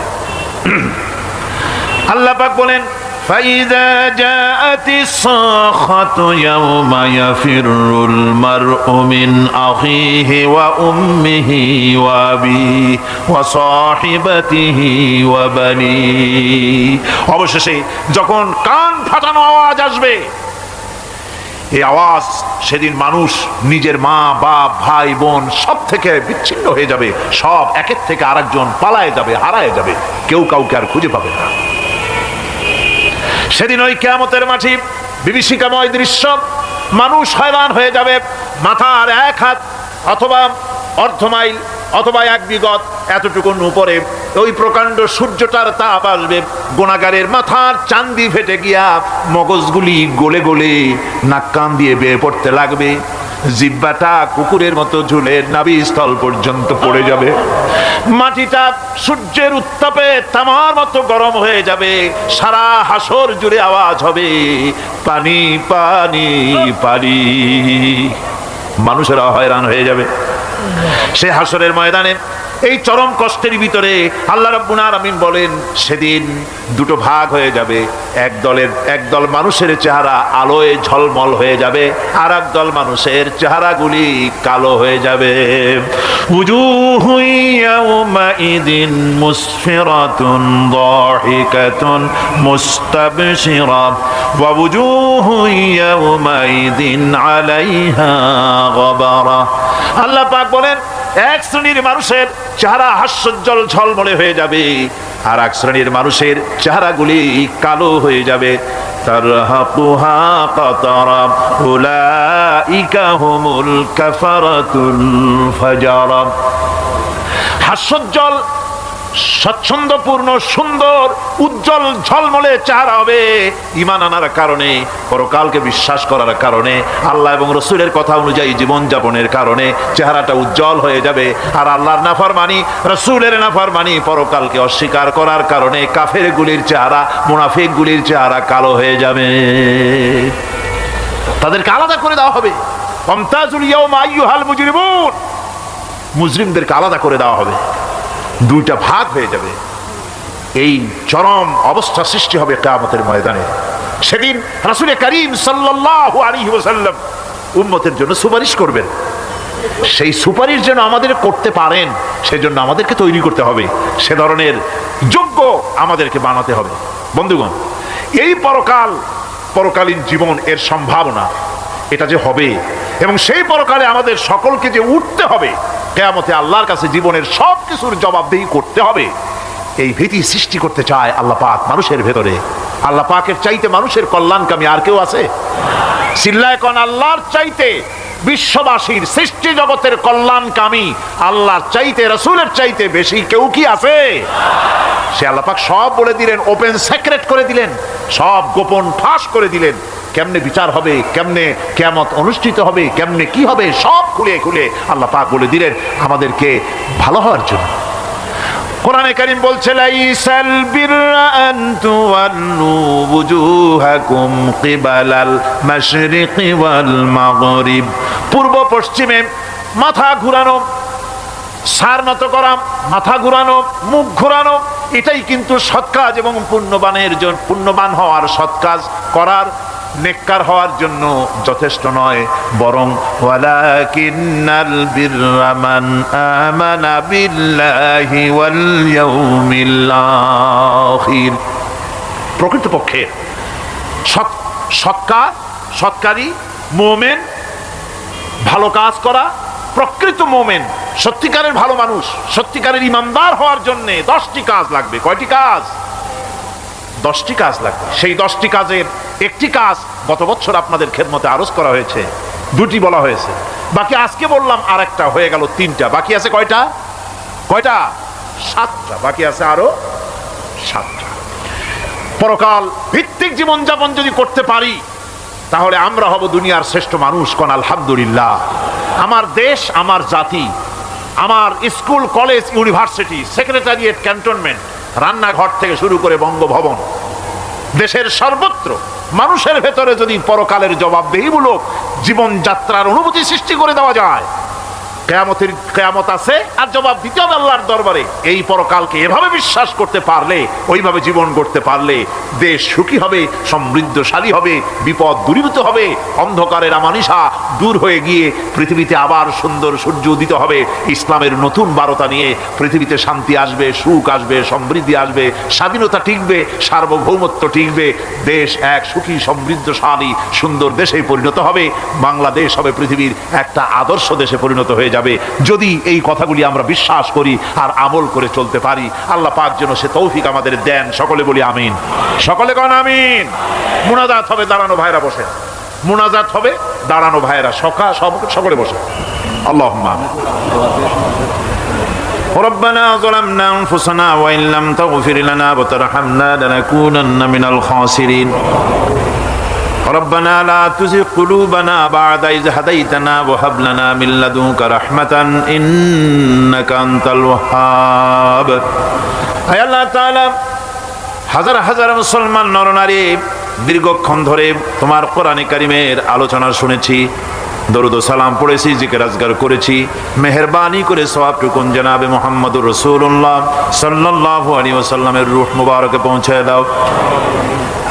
আল্লাহ পাক বলেন, فَإِذَا جَاءَتِ الصَّاخَّةُ يَوْمَ يَفِرُّ الْمَرْءُ مِنْ أَخِيهِ وَأُمِّهِ وَأَبِيهِ وَصَاحِبَتِهِ وَبَنِيهِ, অবশেষে যখন কান ফাটানো আওয়াজ আসবে, এই আওয়াজ সেদিন মানুষ নিজের মা বাপ ভাই বোন সব থেকে বিচ্ছিন্ন হয়ে যাবে, সব একের থেকে আরেকজন পালায় যাবে, হারায় যাবে, কেউ কাউকে আর খুঁজে পাবে না। সেদিন ওই কিয়ামতের মাঠে বিভীষিকাময় দৃশ্য, মানুষ হয়রান হয়ে যাবে। মাথার এক হাত অথবা অর্ধ মাইল অথবা এক বিগত এতটুকুন উপরে ওই প্রকাণ্ড সূর্যটার তাপ আসবে, গুনাহগারের মাথার চান্দি ফেটে গিয়া মগজগুলি গলে গলে নাক কান দিয়ে বেয়ে পড়তে লাগবে, জিহ্বাটা কুকুরের মতো ঝুলে নাভিস্থল পর্যন্ত পড়ে যাবে, মাটিটা সূর্যের উত্তাপে তামার মতো গরম হয়ে যাবে, সারা হাসর জুড়ে আওয়াজ হবে, পানি পানি পানি। মানুষেরা হয়রান হয়ে যাবে। সে হাসরের ময়দানে এই চরম কষ্টের ভিতরে আল্লাহ রাব্বুল আলামিন বলেন, সেদিন দুটো ভাগ হয়ে যাবে। একদল মানুষের চেহারা আলোয় ঝলমল হয়ে যাবে, আর একদল মানুষের চেহারাগুলি কালো হয়ে যাবে। উজুহু ইয়াওমাইদিন মুসফিরাতুন দাহিকাতুন মুস্তাবশিরা ওয়া উজুহু ইয়াওমাইদিন আলাইহা গাবারা। আল্লাহ পাক বলেন, এক শ্রেণীর মানুষের চেহারা হাস্যোজ্জ্বল ঝলমলে হয়ে যাবে, আর এক শ্রেণীর মানুষের চেহারাগুলি কালো হয়ে যাবে। তারহাকুহা কাতারা উলাইকা হুমুল কাফারাতুল ফাজারা। হাস্যোজ্জ্বল, স্বচ্ছন্দপূর্ণ, সুন্দর, উজ্জ্বল ঝলমলে চেহারা হবে ঈমান আনার কারণে, পরকালকে বিশ্বাস করার কারণে, আল্লাহ এবং রাসূলের কথা অনুযায়ী জীবন যাপনের কারণে চেহারাটা উজ্জ্বল হয়ে যাবে। আর আল্লাহর নাফরমানি, রাসূলের নাফরমানি, পরকালকে অস্বীকার করার কারণে কাফেরগুলির চেহারা, মুনাফিকগুলির চেহারা কালো হয়ে যাবে। তাদেরকে আলাদা করে দেওয়া হবে। ওয়ামতাজুল ইয়াওমা আইয়ুহাল মুজরিমুন, মুজরিমদেরকে আলাদা করে দেওয়া হবে, দুইটা ভাগ হয়ে যাবে। এই চরম অবস্থা সৃষ্টি হবে কিয়ামতের ময়দানে। সেদিন রাসূল করিম সাল্লাল্লাহু আলাইহি ওয়াসাল্লাম উম্মতের জন্য সুপারিশ করবেন। সেই সুপারিশ যেন আমাদের করতে পারেন, সেজন্য আমাদেরকে তৈরি করতে হবে, সে ধরনের যোগ্য আমাদেরকে বানাতে হবে। বন্ধুগণ, এই পরকালীন জীবন, এর সম্ভাবনা, এটা যে হবে এবং সেই পরকালে আমাদের সকলকে যে উঠতে হবে, কিয়ামতে আল্লাহর কাছে জীবনের সব কিছুর জবাবদিহি করতে হবে, এই ভীতি সৃষ্টি করতে চায় আল্লাহ পাক মানুষের ভেতরে। আল্লাহ পাকের চাইতে মানুষের কল্যাণকামী আর কেউ আছে? চিল্লায় কোন আল্লাহর চাইতে বিশ্ববাসীর সৃষ্টি জগতের কল্যাণকামী আল্লাহর চাইতে, রাসূলের চাইতে বেশি কেউ কি আছে? সে আল্লাহ পাক সব বলে দিলেন, ওপেন সিক্রেট করে দিলেন, সব গোপন ফাঁস করে দিলেন। কেমনে বিচার হবে, কেমনে কিয়ামত অনুষ্ঠিত হবে, কেমনে কি হবে, সব খুলে খুলে আল্লাহ পাক বলে দিলেন আমাদেরকে ভালো হওয়ার জন্য। কোরআনে কারীম বলছে, লাইসাল বিররা আন তুওয়াল্লু ওয়ুজুহাকুম কিবালাল মাশরিকি ওয়াল মাগরিব। পূর্ব পশ্চিমে মাথা ঘুরানো, সার নত করা, মাথা ঘুরানো, মুখ ঘুরানো, এটাই কিন্তু সৎ কাজ এবং পুণ্যবানের জন্য, পুণ্যবান হওয়ার, সৎ কাজ করার, নেককার হওয়ার জন্য যথেষ্ট নয়, বরং ওয়ালাকিন্নাল বিররা মান আমানা বিল্লাহি ওয়াল ইয়াউমিল আখির। প্রকৃতপক্ষে সৎকারী মুমিন, ভালো কাজ করা, প্রকৃত মুমিন, সত্যিকারের ভালো মানুষ, সত্যিকারের ইমানদার হওয়ার জন্য 10টি কাজ লাগবে। কয়টি কাজ? 10টি কাজ লাগবে। সেই 10টি কাজের একটি কাজ গত বছর আপনাদের খেদমতে আরজ করা হয়েছে, 2টি বলা হয়েছে, বাকি আজকে বললাম আরেকটা, হয়ে গেল 3টা। বাকি আছে কয়টা? 7টা। বাকি আছে আরো 7টা। পরকাল ভিত্তিক জীবনযাপন যদি করতে পারি তাহলে আমরা হব দুনিয়ার শ্রেষ্ঠ মানুষ। কোন আলহামদুলিল্লাহ। আমার দেশ, আমার জাতি, আমার school, college, university, secretariat, cantonment, রান্নাঘর থেকে শুরু করে বঙ্গভবন, দেশের সর্বত্র মানুষের ভেতরে যদি পরকালের জবাবদেহিমূলক জীবনযাত্রার অনুভূতি সৃষ্টি করে দেওয়া যায়, কিয়ামত আছে আর জবাব দিতে হবে আল্লাহর দরবারে। এই পরকালকে এভাবে বিশ্বাস করতে পারলে, ওইভাবে জীবন করতে পারলে দেশ সুখী হবে, সমৃদ্ধশালী হবে, বিপদ দূরীভূত হবে, অন্ধকারের আমানিশা দূর হয়ে গিয়ে পৃথিবীতে আবার সুন্দর সূর্য উদিত হবে। ইসলামের নতুন বার্তা নিয়ে পৃথিবীতে শান্তি আসবে, সুখ আসবে, সমৃদ্ধি আসবে, স্বাধীনতা টিকবে, সার্বভৌমত্ব টিকবে, দেশ এক সুখী, সমৃদ্ধশালী, সুন্দর দেশে পরিণত হবে। বাংলাদেশ হবে পৃথিবীর একটা আদর্শ দেশে পরিণত হয়ে যাবে, যদি এই কথাগুলি আমরা বিশ্বাস করি আর আমল করে চলতে পারি। আল্লাহ পাক যেন সে তৌফিক আমাদের দেন। সকলে বলি আমিন। সকলে কোন আমিন। মুনাজাত হবে, দাঁড়ানো ভাইরা বসে। মুনাজাত হবে, দাঁড়ানো ভাইরা সকলে বসে। আল্লাহুম্মা ربنا ظلمنا أنفسنا وإن لم تغفر لنا وترحمنا لنكونن من الخاسرين ربنا لا تزغ قلوبنا بعد إذ هديتنا وهب لنا من لدنك رحمة إنك أنت الوهاب। হে আল্লাহ তাআলা, হাজার হাজার মুসলমান নরনারী দীর্ঘক্ষণ ধরে তোমার কোরআনে কারিমের আলোচনা শুনেছি, দরুদ ও সালাম পড়েছি, জিকির আজগার করেছি। মেহেরবানি করে সওয়াবটুকুন জনাবে মুহাম্মদুর রাসূলুল্লাহ সাল্লাল্লাহু আলাইহি ওয়াসাল্লামের রূহ মুবারকে পৌঁছায় দাও।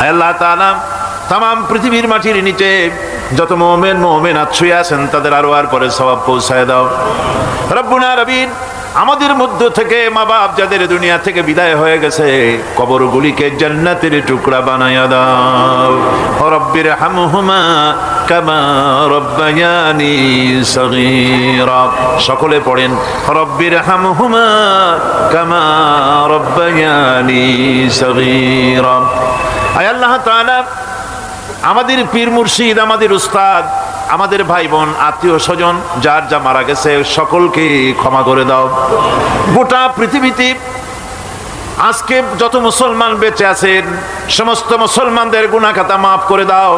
হে আল্লাহ তাআলা, তাম পৃথিবীর মাটির নিচে যত মুমিনাত শুয়ে আছেন তাদের আরওয়ার পরে সওয়াব পৌঁছায় দাও। রব্বুল আলামিন, আমাদের মধ্য থেকে মা বাপ যাদের দুনিয়া থেকে বিদায় হয়ে গেছে, কবরগুলিকে জান্নাতের টুকরা বানায়া দাও। রব্বির হামহুমা কামা রব্বায়ানি সগীরা। সকলে পড়েন, রব্বির হামহুমা কামা রব্বায়ানি সগীরা। আয় আল্লাহ তাআলা, আমাদের পীর মুর্শিদ, আমাদের উস্তাদ, আমাদের ভাই বোন, আত্মীয় স্বজন যার যা মারা গেছে সকলকে ক্ষমা করে দাও। গোটা পৃথিবীতে আজকে যত মুসলমান বেঁচে আছেন সমস্ত মুসলমানদের গুনাহ খাতা মাফ করে দাও।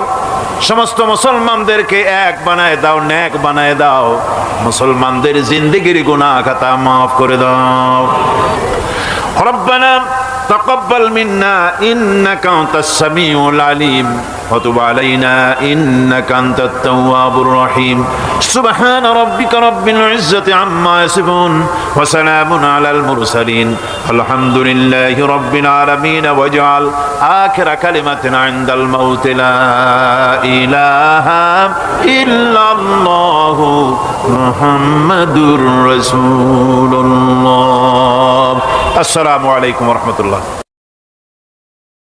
সমস্ত মুসলমানদেরকে এক বানায় দাও, নেক বানায় দাও। মুসলমানদের জিন্দেগির গুনাহ খাতা মাফ করে দাও। রব্বানা تقبل منا إنك أنت السميع العليم وتب علينا إنك أنت التواب الرحيم سبحان ربك رب العزة عما يصفون وسلام على المرسلين الحمد لله رب العالمين واجعل آخر كلمة عند الموت لا إله إلا الله محمد رسول الله। السلام عليكم ورحمة الله।